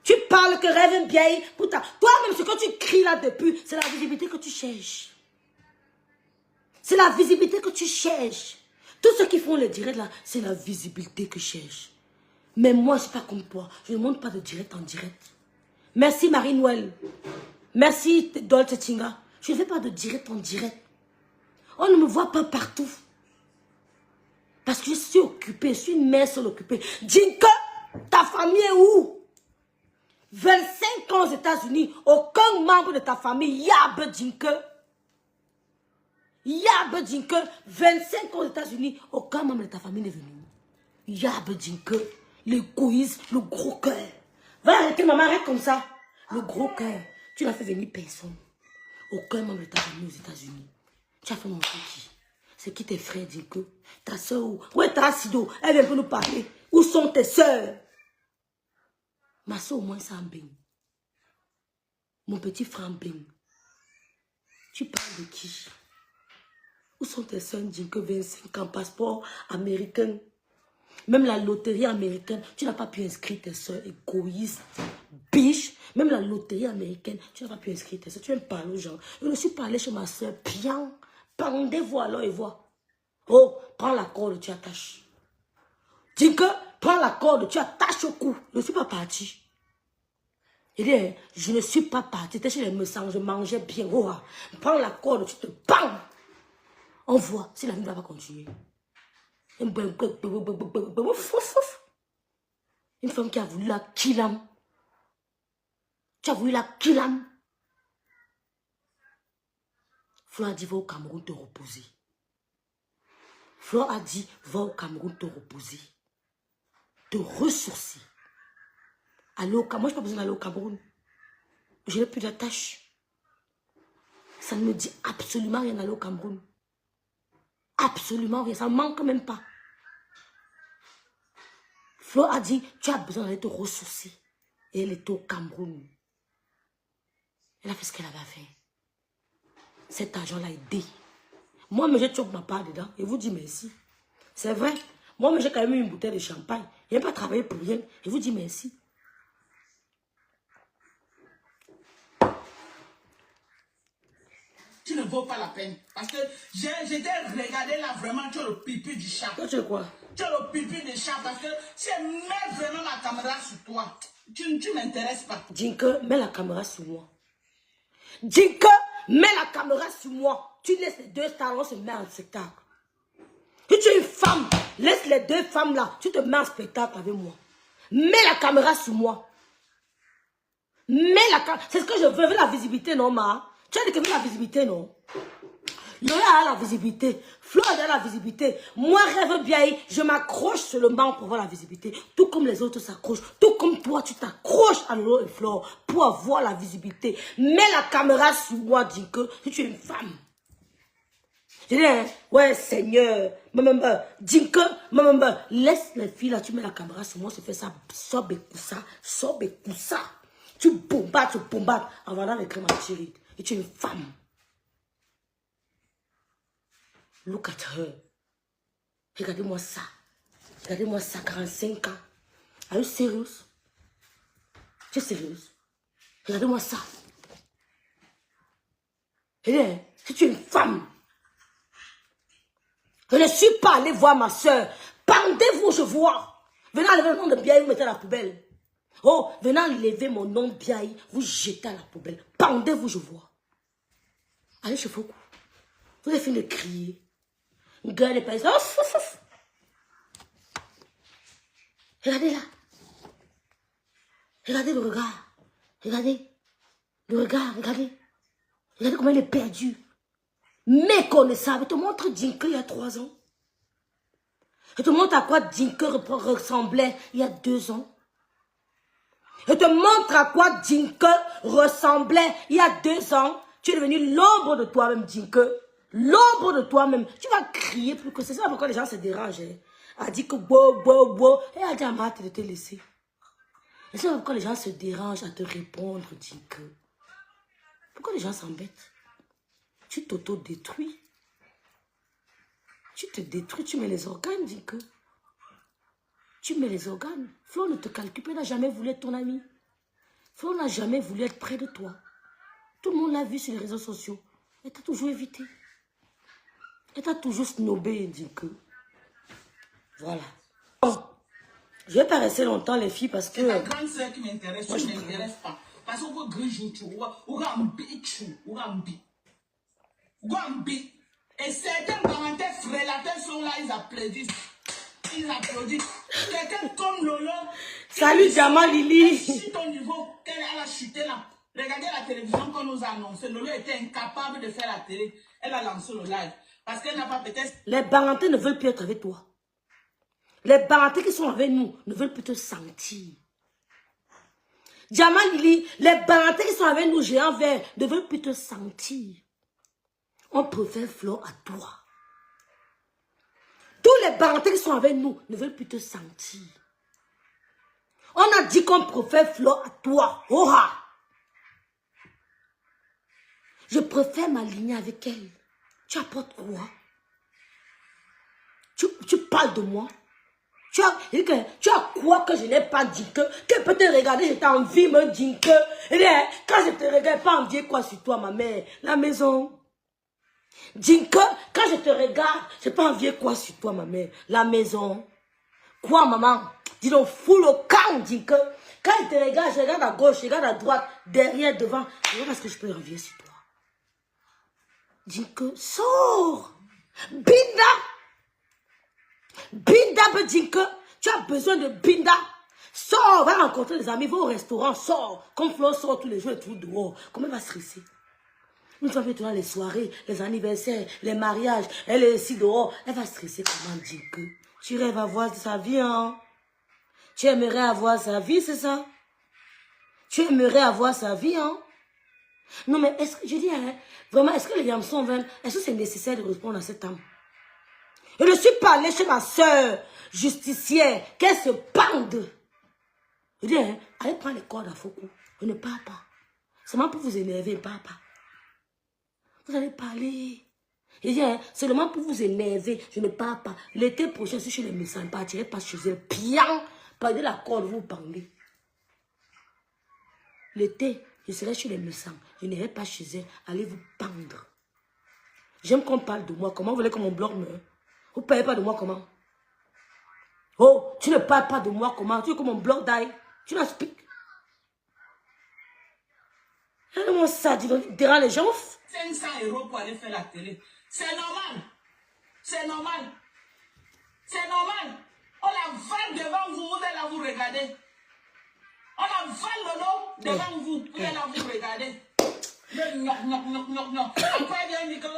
Tu parles que rêve bien pour ta... Toi-même, ce que tu cries là depuis, c'est la visibilité que tu cherches. C'est la visibilité que tu cherches. Tous ceux qui font les directs là, c'est la visibilité que je cherche. Mais moi, je ne suis pas comme toi. Je ne monte pas de direct en direct. Merci Marie-Noël. Merci Dolce Tinga. Je ne fais pas de direct en direct. On ne me voit pas partout. Parce que je suis occupée. Je suis une mère seule occupée. Jinka, ta famille est où? 25 ans aux États-Unis. Aucun membre de ta famille. Yab Jinka. Yab Jinka. 25 ans aux États-Unis. Aucun membre de ta famille n'est venu. Yab Jinka. L'égoïsme, le gros cœur. Va arrêter, maman, arrête comme ça. Le gros cœur. Tu n'as fait venir personne. Aucun membre de ta famille aux États-Unis. Tu as fait montrer qui? C'est qui tes frères, Jinka? Ta soeur où? Où est ta Sido? Elle vient pour nous parler. Où sont tes soeurs? Ma soeur au moins ça en baigne. Mon petit frère en baigne. Tu parles de qui? Où sont tes soeurs, Jinka? 25 ans, passeport américain. Même la loterie américaine, tu n'as pas pu inscrire tes soeurs, égoïste, biche. Même la loterie américaine, tu n'as pas pu inscrire tes soeurs. Tu aimes parler aux gens. Je ne suis pas allée chez ma soeur, bien. Pendez-vous alors et vois. Oh, prends la corde, tu attaches. Jinka, prends la corde, tu attaches au cou. Je ne suis pas partie. Il dit, je ne suis pas partie. J'étais chez les messants, je mangeais bien. Oh, prends la corde, tu te bang. On voit si la vie ne va pas continuer. Une femme qui a voulu la killam. Tu as voulu la killam. Flore a dit, va au Cameroun te reposer. Flore a dit, va au Cameroun te reposer. Te ressourcer. Aller au Cameroun. Moi, je n'ai pas besoin d'aller au Cameroun. Je n'ai plus d'attache. Ça ne me dit absolument rien d'aller au Cameroun. Absolument rien. Ça ne manque même pas. Flore a dit, tu as besoin d'aller te ressourcer. Et elle était au Cameroun. Elle a fait ce qu'elle avait à faire. Cet argent l'a aidé. Moi, mais je choque ma part dedans. Et vous dis merci. C'est vrai. Moi, mais j'ai quand même eu une bouteille de champagne. Je n'ai pas travaillé pour rien. Et vous dis merci. Tu ne vaux pas la peine. Parce que j'ai regardé là vraiment, tu as le pipi du chat. Toi, tu es quoi? Tu as le pipi du chat parce que si elle met vraiment la caméra sur toi, tu ne m'intéresses pas. Jinka, mets la caméra sur moi. Jinka, mets la caméra sur moi. Tu laisses les deux talons se mettre en spectacle. Si tu es une femme, laisse les deux femmes là. Tu te mets en spectacle avec moi. Mets la caméra sur moi. Mets la caméra. C'est ce que je veux. Je veux la visibilité, non, ma? Tu as dit que je veux la visibilité, non? Yoya a la visibilité. Flore a la visibilité. Moi, rêve bien, je m'accroche seulement pour avoir la visibilité. Tout comme les autres s'accrochent. Tout comme toi, tu t'accroches à Lolo et Flore pour avoir la visibilité. Mets la caméra sur moi, dis que si tu es une femme. Je dis, hein, ouais, Seigneur. Jinka, laisse les filles là, tu mets la caméra sur moi, tu fais ça, sobe et coussa. Tu bombardes, avant d'aller écrire ma chérie. Et tu es une femme. Look at her. Regardez-moi ça. Regardez-moi ça, 45 ans. Are you serious? Tu es sérieuse? Regardez-moi ça. Et si tu es une femme, je ne suis pas allée voir ma soeur. Pendez-vous, je vois. Venez enlever le nom de Biaï, vous mettez à la poubelle. Oh, venez enlever mon nom de Biaï, vous jetez à la poubelle. Pendez-vous, je vois. Allez chez Foucault. Vous avez fini de crier. Gueule et pas. Ouf, ouf, ouf. Regardez là. Regardez le regard. Regardez. Le regard, regardez. Regardez comment il est perdu. Méconnaissable. Je te montre Dinka il y a 3 ans. Je te montre à quoi Dinka ressemblait il y a 2 ans. Je te montre à quoi Dinka ressemblait il y a 2 ans. Tu es devenu l'ombre de toi-même, Dinka. L'ombre de toi-même. Tu vas crier plus que c'est ça pourquoi les gens se dérangent. Hein. Elle dit que bo, bo, bo. Et elle dit arrête de te laisser. Et c'est pourquoi les gens se dérangent à te répondre, Dinka. Pourquoi les gens s'embêtent? Tu t'auto-détruis. Tu te détruis, tu mets les organes, Dinka. Tu mets les organes. Flo ne te calcule pas, il n'a jamais voulu être ton ami. Flo n'a jamais voulu être près de toi. Tout le monde l'a vu sur les réseaux sociaux. Elle t'a toujours évité. Elle t'a toujours snobé, Dinka. Voilà. Bon, je vais pas rester longtemps, les filles, parce que... C'est ta grande sœur qui m'intéresse, tu ne m'intéresses pas. Parce qu'on peut griger, tu vois, ou rambi. Et certains parenthèses frélateurs sont là, ils applaudissent. Quelqu'un comme Lolo. Salut, Diamant Lily. Si ton niveau, qu'elle a chuté là. Regardez la télévision qu'on nous a annoncé. Lolo était incapable de faire la télé. Elle a lancé le live. Parce qu'elle n'a pas peut-être... Les Barantais ne veulent plus être avec toi. Les Barantais qui sont avec nous ne veulent plus te sentir. Diamant Lily, les Barantais qui sont avec nous, géants verts, ne veulent plus te sentir. On préfère Flo à toi. Tous les Barantais qui sont avec nous ne veulent plus te sentir. On a dit qu'on préfère Flo à toi. Oh, ah. Je préfère m'aligner avec elle. Tu apportes quoi? Tu parles de moi? Tu as quoi que je n'ai pas dit que peut te regarder, je t'ai envie me dire que quand je te regarde, pas envie quoi sur toi, ma mère? La maison. Dinka, quand je te regarde, j'ai pas envie quoi sur toi, ma mère? La maison. Quoi, maman? Dis donc, fous le camp, Dinka. Quand je te regarde, je regarde à gauche, je regarde à droite, derrière, devant. Je vois parce que je peux envier sur toi. Dinka, sors. Binda. Binda, Dinka. Tu as besoin de Binda. Sors, va rencontrer des amis, va au restaurant, sors. Comme Flo sort tous les jours et tout dehors. Comment elle va stresser? Nous avons fait les soirées, les anniversaires, les mariages, elle est ici dehors. Elle va stresser comment dire que tu rêves avoir sa vie, hein? Tu aimerais avoir sa vie, c'est ça? Tu aimerais avoir sa vie, hein? Non, mais est-ce que, je dis, hein, vraiment, est-ce que les Yamsons veulent, est-ce que c'est nécessaire de répondre à cet homme? Je ne suis pas allée chez ma soeur justicière, qu'elle se pende. Je dis, hein, allez prendre les cordes à Foucault. Je ne parle pas. Seulement pour vous énerver, je ne parle pas. Vous allez parler. Je dis, hein, seulement pour vous énerver, je ne parle pas. L'été prochain, si je suis les médecins, je ne partirai pas chez eux. Bien, prenez la corde, vous parlez. L'été, je serai chez les médecins. Je n'irai pas chez eux. Allez vous pendre. J'aime qu'on parle de moi. Comment vous voulez que mon blog meure? Vous ne parlez pas de moi comment? Oh, tu ne parles pas de moi comment? Tu veux que mon blog die? Tu n'as speak. Regardez-moi ça, dis donc, derrière les gens. 500 € pour aller faire la télé. C'est normal. C'est normal. C'est normal. On la vole devant vous, vous allez là vous regarder. On la vole le lot devant vous, vous allez là vous regarder. Après, bien dit que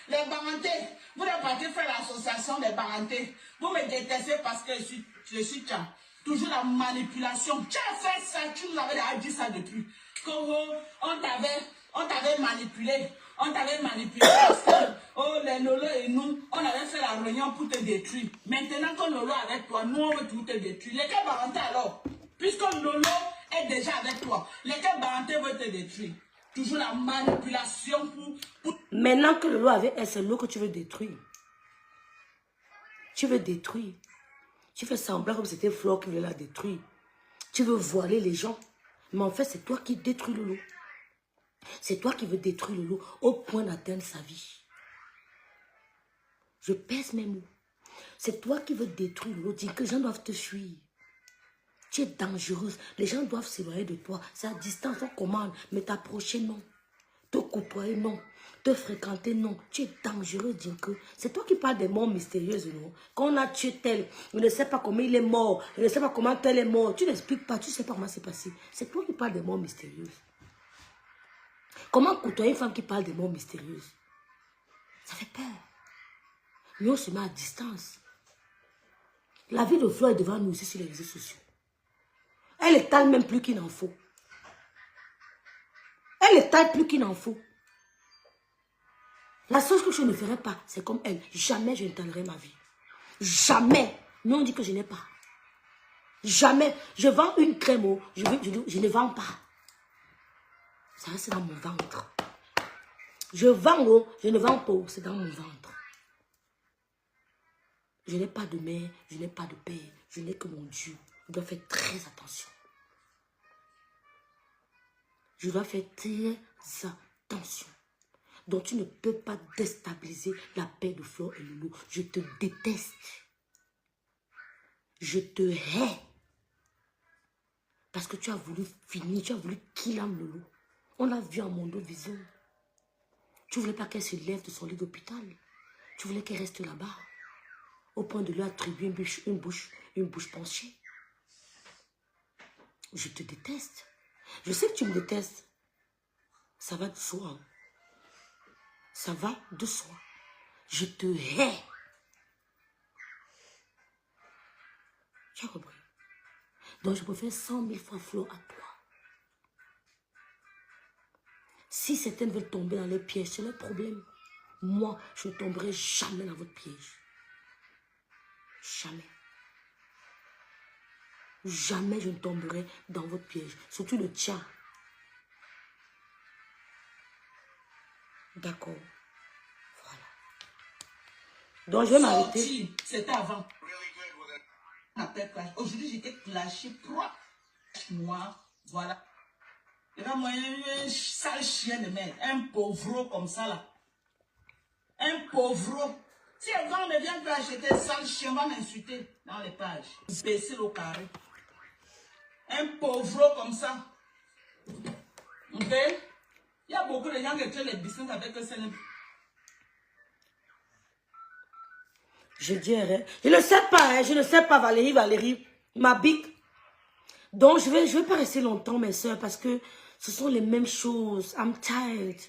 les Barantais, vous n'avez pas fait l'association des Barantais. Vous me détestez parce que je suis tcham. Toujours la manipulation. Tu as fait ça, tu nous avais déjà dit ça depuis. On t'avait manipulé. On t'avait manipulé parce que oh, les Lolo et nous, on avait fait la réunion pour te détruire. Maintenant que Lolo est avec toi, nous on veut tout te détruire. Lesquels Barantais alors? Puisque Lolo est déjà avec toi, lesquels Barantais veulent te détruire? Toujours la manipulation pour... Maintenant que Lolo avec elle, c'est l'eau que tu veux détruire. Tu veux détruire. Tu fais semblant comme c'était Flo qui veut la détruire. Tu veux voiler les gens. Mais en fait, c'est toi qui détruis Lolo. C'est toi qui veux détruire Lolo au point d'atteindre sa vie. Je pèse mes mots. C'est toi qui veux détruire Lolo. Dis que les gens doivent te fuir. Tu es dangereuse. Les gens doivent s'éloigner de toi. C'est à distance, on commande. Mais t'approcher, non. Te côtoyer, non. te fréquenter, non. Tu es dangereux, Dinko. C'est toi qui parles des morts mystérieuses, non? Quand on a tué tel, je ne sais pas comment il est mort, je ne sais pas comment tel est mort. Tu n'expliques pas, tu ne sais pas comment c'est passé. C'est toi qui parles des morts mystérieuses. Comment côtoyer une femme qui parle des morts mystérieuses? Ça fait peur. Mais on se met à distance. La vie de Flo est devant nous aussi sur les réseaux sociaux. Elle étale même plus qu'il n'en faut. Elle étale plus qu'il n'en faut. La seule chose que je ne ferai pas, c'est comme elle. Jamais je n'étalerai ma vie. Jamais. Nous, on dit que je n'ai pas. Jamais. Je vends une crème, je ne vends pas. Ça reste dans mon ventre. Je vends, je ne vends pas, c'est dans mon ventre. Je n'ai pas de mère, je n'ai pas de père, je n'ai que mon Dieu. Je dois faire très attention. Je dois faire très attention. Donc tu ne peux pas déstabiliser la paix de Flo et Loulou. Je te déteste. Je te hais. Parce que tu as voulu finir, tu as voulu qu'il aime Loulou. On l'a vu en Mondo Vision. Tu ne voulais pas qu'elle se lève de son lit d'hôpital. Tu voulais qu'elle reste là-bas. Au point de lui attribuer une bouche penchée. Je te déteste. Je sais que tu me détestes. Ça va de soi. Ça va de soi. Je te hais. Tu as compris? Donc je préfère 100 000 fois Flo à toi. Si certaines veulent tomber dans les pièges, c'est leur problème. Moi, je ne tomberai jamais dans votre piège. Jamais. Jamais je ne tomberai dans votre piège. Surtout le tien. D'accord. Voilà. Donc je vais m'arrêter. C'était avant. Aujourd'hui, j'étais clashé. Moi, voilà. Et là, moi, un sale chien de merde. Un pauvreau comme ça, là. Un pauvreau. Si un gars me vient faire acheter un sale chien, on va m'insulter dans les pages. Baisser au carré. Un pauvreau comme ça. Ok? Il y a beaucoup de gens qui créent les business avec eux. Je dirais. Je ne sais pas, hein, je ne sais pas, Valérie, ma bique. Donc, je vais pas rester longtemps, mes soeurs, parce que ce sont les mêmes choses. I'm tired.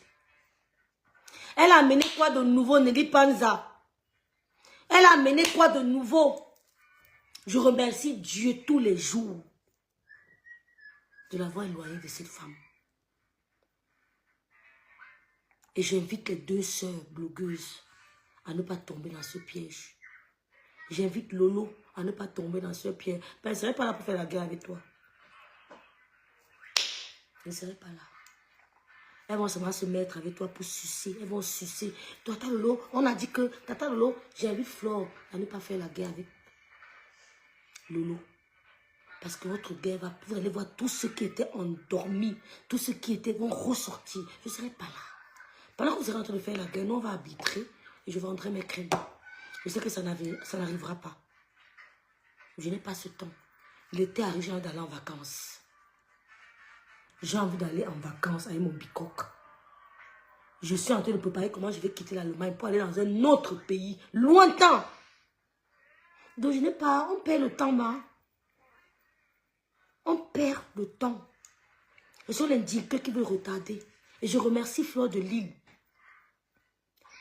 Elle a amené quoi de nouveau, Nelly Panza? Elle a amené quoi de nouveau? Je remercie Dieu tous les jours de l'avoir éloignée de cette femme. Et j'invite les deux sœurs blogueuses à ne pas tomber dans ce piège. J'invite Lolo à ne pas tomber dans ce piège. Ben, elle ne serait pas là pour faire la guerre avec toi. Elle ne serait pas là. Elles vont seulement se mettre avec toi pour sucer. Elles vont sucer. Tata Lolo, on a dit que, Tata Lolo, j'invite Flore à ne pas faire la guerre avec Lolo. Parce que votre guerre va, vous allez voir tous ceux qui étaient endormis, tous ceux qui étaient vont ressortir. Je ne serai pas là. Pendant que vous serez en train de faire la guerre, nous on va arbitrer et je vendrai mes crèmes. Je sais que ça n'arrivera pas. Je n'ai pas ce temps. L'été arrive, j'ai envie d'aller en vacances. J'ai envie d'aller en vacances avec mon bicoque. Je suis en train de préparer comment je vais quitter l'Allemagne pour aller dans un autre pays, lointain. Donc je n'ai pas, on perd le temps, ma. On perd le temps. Ce sont les indiqués qui veulent retarder. Et je remercie Fleur de Lille.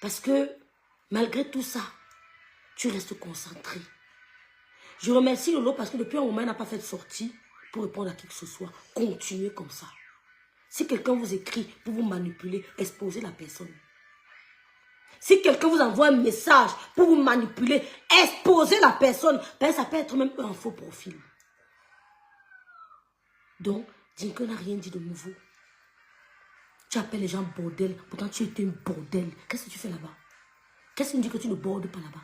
Parce que, malgré tout ça, tu restes concentré. Je remercie Lolo parce que depuis un moment, il n'a pas fait de sortie pour répondre à qui que ce soit. Continuez comme ça. Si quelqu'un vous écrit pour vous manipuler, exposez la personne. Si quelqu'un vous envoie un message pour vous manipuler, exposez la personne. Ben, ça peut être même un faux profil. Donc, Dinko n'a rien dit de nouveau. Tu appelles les gens bordel, pourtant tu étais un bordel. Qu'est-ce que tu fais là-bas? Qu'est-ce que tu dis que tu ne bordes pas là-bas?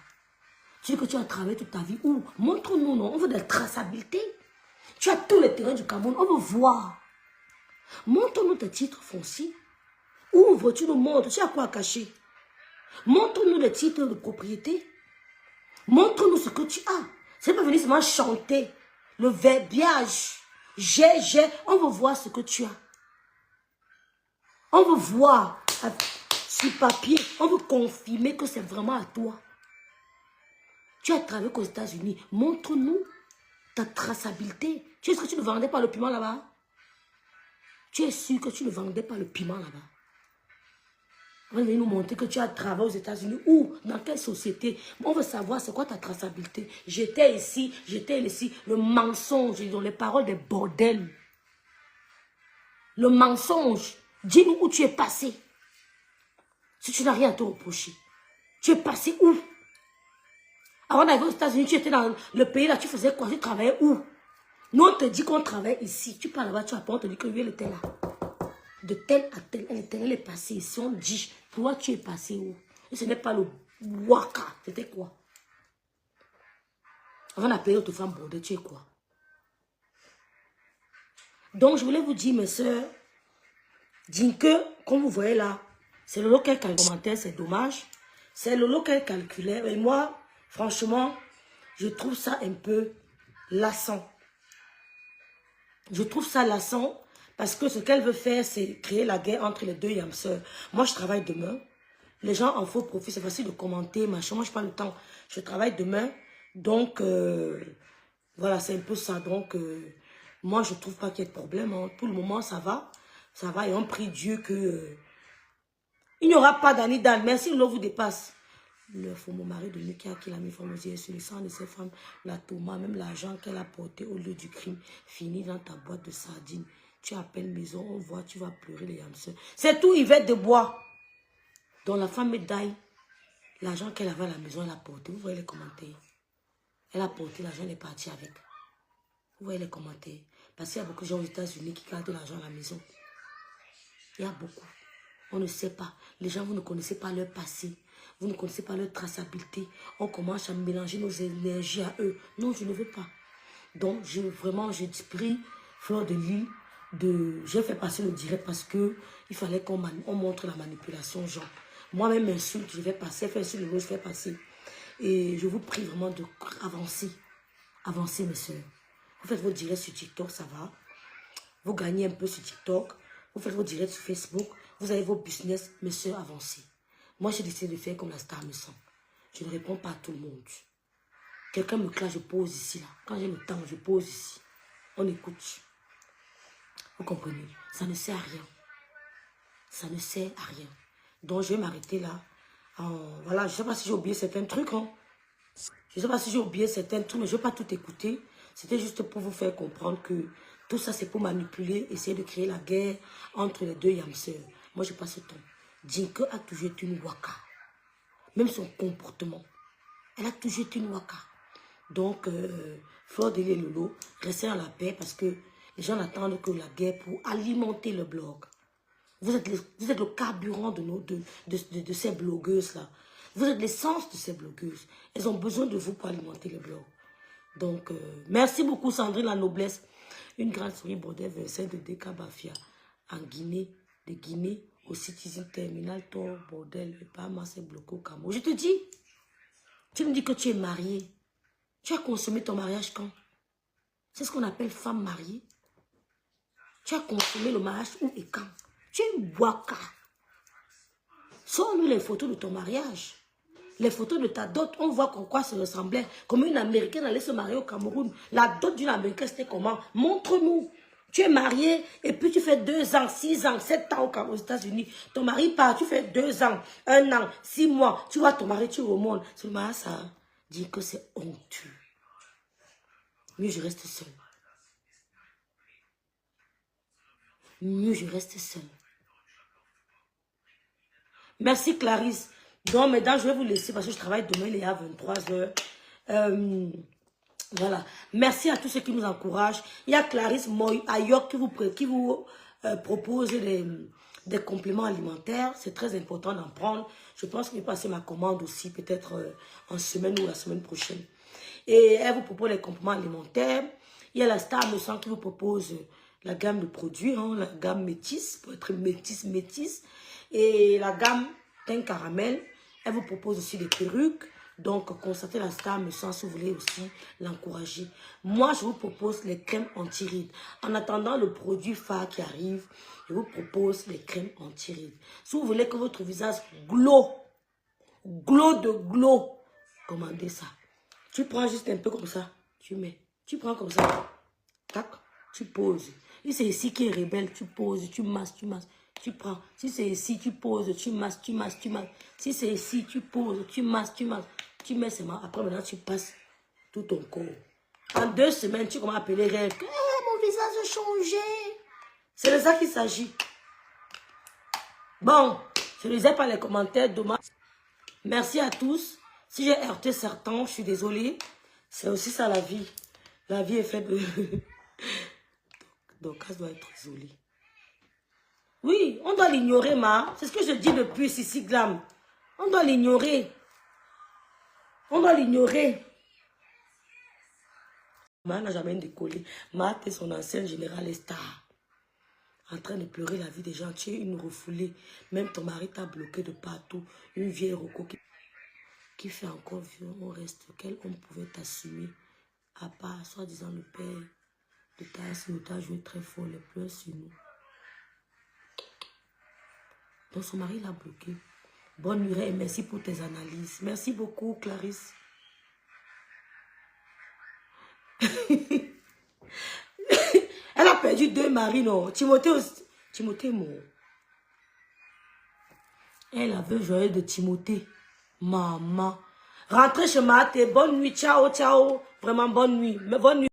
Tu dis que tu as travaillé toute ta vie. Où? Montre-nous, non? On veut de la traçabilité. Tu as tous les terrains du Cameroun, on veut voir. Montre-nous tes titres fonciers. Ouvre, tu nous montres, tu as quoi à cacher? Montre-nous les titres de propriété. Montre-nous ce que tu as. C'est pas venir seulement chanter. Le verbiage. J'ai, on veut voir ce que tu as. On veut voir Sur papier, on veut confirmer que c'est vraiment à toi. Tu as travaillé aux États-Unis. Montre-nous ta traçabilité. Tu es sûr que tu ne vendais pas le piment là-bas? Tu es sûr que tu ne vendais pas le piment là-bas? On va nous montrer que tu as travaillé aux États-Unis ou dans quelle société. On veut savoir c'est quoi ta traçabilité. J'étais ici, j'étais ici. Le mensonge, ils ont les paroles des bordels. Le mensonge. Dis-nous où tu es passé. Si tu n'as rien à te reprocher. Tu es passé où? Avant d'arriver aux États-Unis, tu étais dans le pays là, tu faisais quoi? Tu travaillais où? Nous, on te dit qu'on travaille ici. Tu parles là-bas, tu apprends, on te dit que lui, elle était là. De tel à tel, elle est passée ici. On dit, toi, tu es passé où? Et ce n'est pas le waka. C'était quoi? Avant d'appeler autre femme bordée, tu es quoi? Donc, je voulais vous dire, mes soeurs, dites que, comme vous voyez là, c'est le lot qu'elle commentaire, c'est dommage. C'est le lot qu'elle calculait. Et moi, franchement, je trouve ça un peu lassant. Je trouve ça lassant parce que ce qu'elle veut faire, c'est créer la guerre entre les deux yamseurs. Moi, je travaille demain. Les gens en faux profit, c'est facile de commenter, machin. Moi, je n'ai pas le temps. Je travaille demain. Donc, voilà, c'est un peu ça. Donc, moi, je ne trouve pas qu'il y ait de problème. Hein. Pour le moment, ça va. Ça va. Et on prie Dieu que... il n'y aura pas d'année d'âne. Merci, l'eau vous dépasse. Le faux mon mari de Nukia qui l'a mis sur le sang de ses femmes, la Thomas, même l'argent qu'elle a porté au lieu du crime, finit dans ta boîte de sardines. Tu appelles maison, on voit, tu vas pleurer les hamsters. C'est tout, Yvette de Bois. Donc la femme médaille, l'argent qu'elle avait à la maison, elle a porté. Vous voyez les commentaires. Elle a porté l'argent, elle est partie avec. Vous voyez les commentaires. Parce qu'il y a beaucoup de gens aux États-Unis qui gardent l'argent à la maison. Il y a beaucoup. On ne sait pas. Les gens, vous ne connaissez pas leur passé. Vous ne connaissez pas leur traçabilité. On commence à mélanger nos énergies à eux. Non, je ne veux pas. Donc, vraiment, j'ai pris Fleur de Lys. J'ai fait passer le direct parce que il fallait qu'on montre la manipulation aux gens. Moi-même, insulte, je vais passer. Faire sur le lot, je vais passer. Et je vous prie vraiment d'avancer. Avancez, mes soeurs. Vous faites vos directs sur TikTok, ça va. Vous gagnez un peu sur TikTok. Vous faites vos directs sur Facebook. Vous avez vos business, mes soeurs, avancez. Moi, j'ai décidé de faire comme la star me sent. Je ne réponds pas à tout le monde. Quelqu'un me classe, je pose ici, là. Quand j'ai le temps, je pose ici. On écoute. Vous comprenez? Ça ne sert à rien. Ça ne sert à rien. Donc, je vais m'arrêter là. Voilà, je ne sais pas si j'ai oublié certains trucs. Hein. Je ne sais pas si j'ai oublié certains trucs, mais je ne vais pas tout écouter. C'était juste pour vous faire comprendre que tout ça, c'est pour manipuler, essayer de créer la guerre entre les deux yamseurs. Moi, je passe le temps. Dinka a toujours été une waka. Même son comportement. Elle a toujours été une waka. Donc, Fleur de Lys et Lolo, restez dans la paix parce que les gens n'attendent que la guerre pour alimenter le blog. Vous êtes le carburant de ces blogueuses-là. Vous êtes l'essence de ces blogueuses. Elles ont besoin de vous pour alimenter le blog. Donc, merci beaucoup Sandrine La Noblesse. Une grande souris bordel verset de Deka Bafia en Guinée, de Guinée au Citizen Terminal, Tor, bordel, le Parma, c'est bloqué au Cameroun. Je te dis, tu me dis que tu es mariée. Tu as consommé ton mariage quand? C'est ce qu'on appelle femme mariée. Tu as consommé le mariage où et quand? Tu es une waka. Sors-nous les photos de ton mariage. Les photos de ta dot, on voit quoi ça ressemblait. Comme une Américaine allait se marier au Cameroun. La dot d'une Américaine, c'était comment? Montre-nous. Tu es marié et puis tu fais 2 ans, 6 ans, 7 ans aux États-Unis. Ton mari part, tu fais 2 ans, 1 an, 6 mois. Tu vois ton mari, tu remontes. Ce mariage, ça dit que c'est honteux. Mieux je reste seule. Mieux je reste seule. Merci Clarisse. Donc, mesdames, je vais vous laisser parce que je travaille demain, il est à 23 h. Voilà. Merci à tous ceux qui nous encouragent. Il y a Clarisse Moy Ayok qui vous propose des compléments alimentaires. C'est très important d'en prendre. Je pense que je vais passer ma commande aussi, peut-être en semaine ou la semaine prochaine. Et elle vous propose les compléments alimentaires. Il y a la Star Me Sent qui vous propose la gamme de produits, hein, la gamme métisse, pour être métisse. Et la gamme teint caramel. Elle vous propose aussi des perruques, Donc, constatez la star me sent si vous voulez aussi l'encourager. Moi, je vous propose les crèmes anti-rides. En attendant le produit phare qui arrive, je vous propose les crèmes anti-rides. Si vous voulez que votre visage glow de glow, commandez ça. Tu prends juste un peu comme ça, tu mets. Tu prends comme ça, tac, tu poses. Si c'est ici qui est rebelle, tu poses, tu masses, tu prends. Si c'est ici, tu poses, tu masses. Si c'est ici, tu poses, tu masses. Tu mets seulement. Après, maintenant, tu passes tout ton corps. En 2 semaines, tu commences à appeler rêve. Mon visage a changé. C'est de ça qu'il s'agit. Bon, je ne lisais pas les commentaires, dommage. Merci à tous. Si j'ai heurté certains, je suis désolée. C'est aussi ça la vie. La vie est faite de... Donc, elle doit être isolée. Oui, on doit l'ignorer, ma. C'est ce que je dis depuis, Sissi Glam. On doit l'ignorer. On doit l'ignorer. Ma n'a jamais décollé. Ma était son ancienne générale star. En train de pleurer la vie des gens. Tu es une refoulée. Même ton mari t'a bloqué de partout. Une vieille roco qui fait encore vieux. On reste. Quel homme pouvait t'assumer? À part, soi-disant, le père de ta nous t'a joué très fort. Les pleurs sur nous. Donc son mari l'a bloqué. Bonne nuit et merci pour tes analyses. Merci beaucoup, Clarisse. Elle a perdu 2 maris, non. Timothée aussi. Timothée est mort. Elle avait joyeux de Timothée. Maman. Rentrez chez Mathé. Bonne nuit. Ciao, ciao. Vraiment bonne nuit. Mais bonne nuit.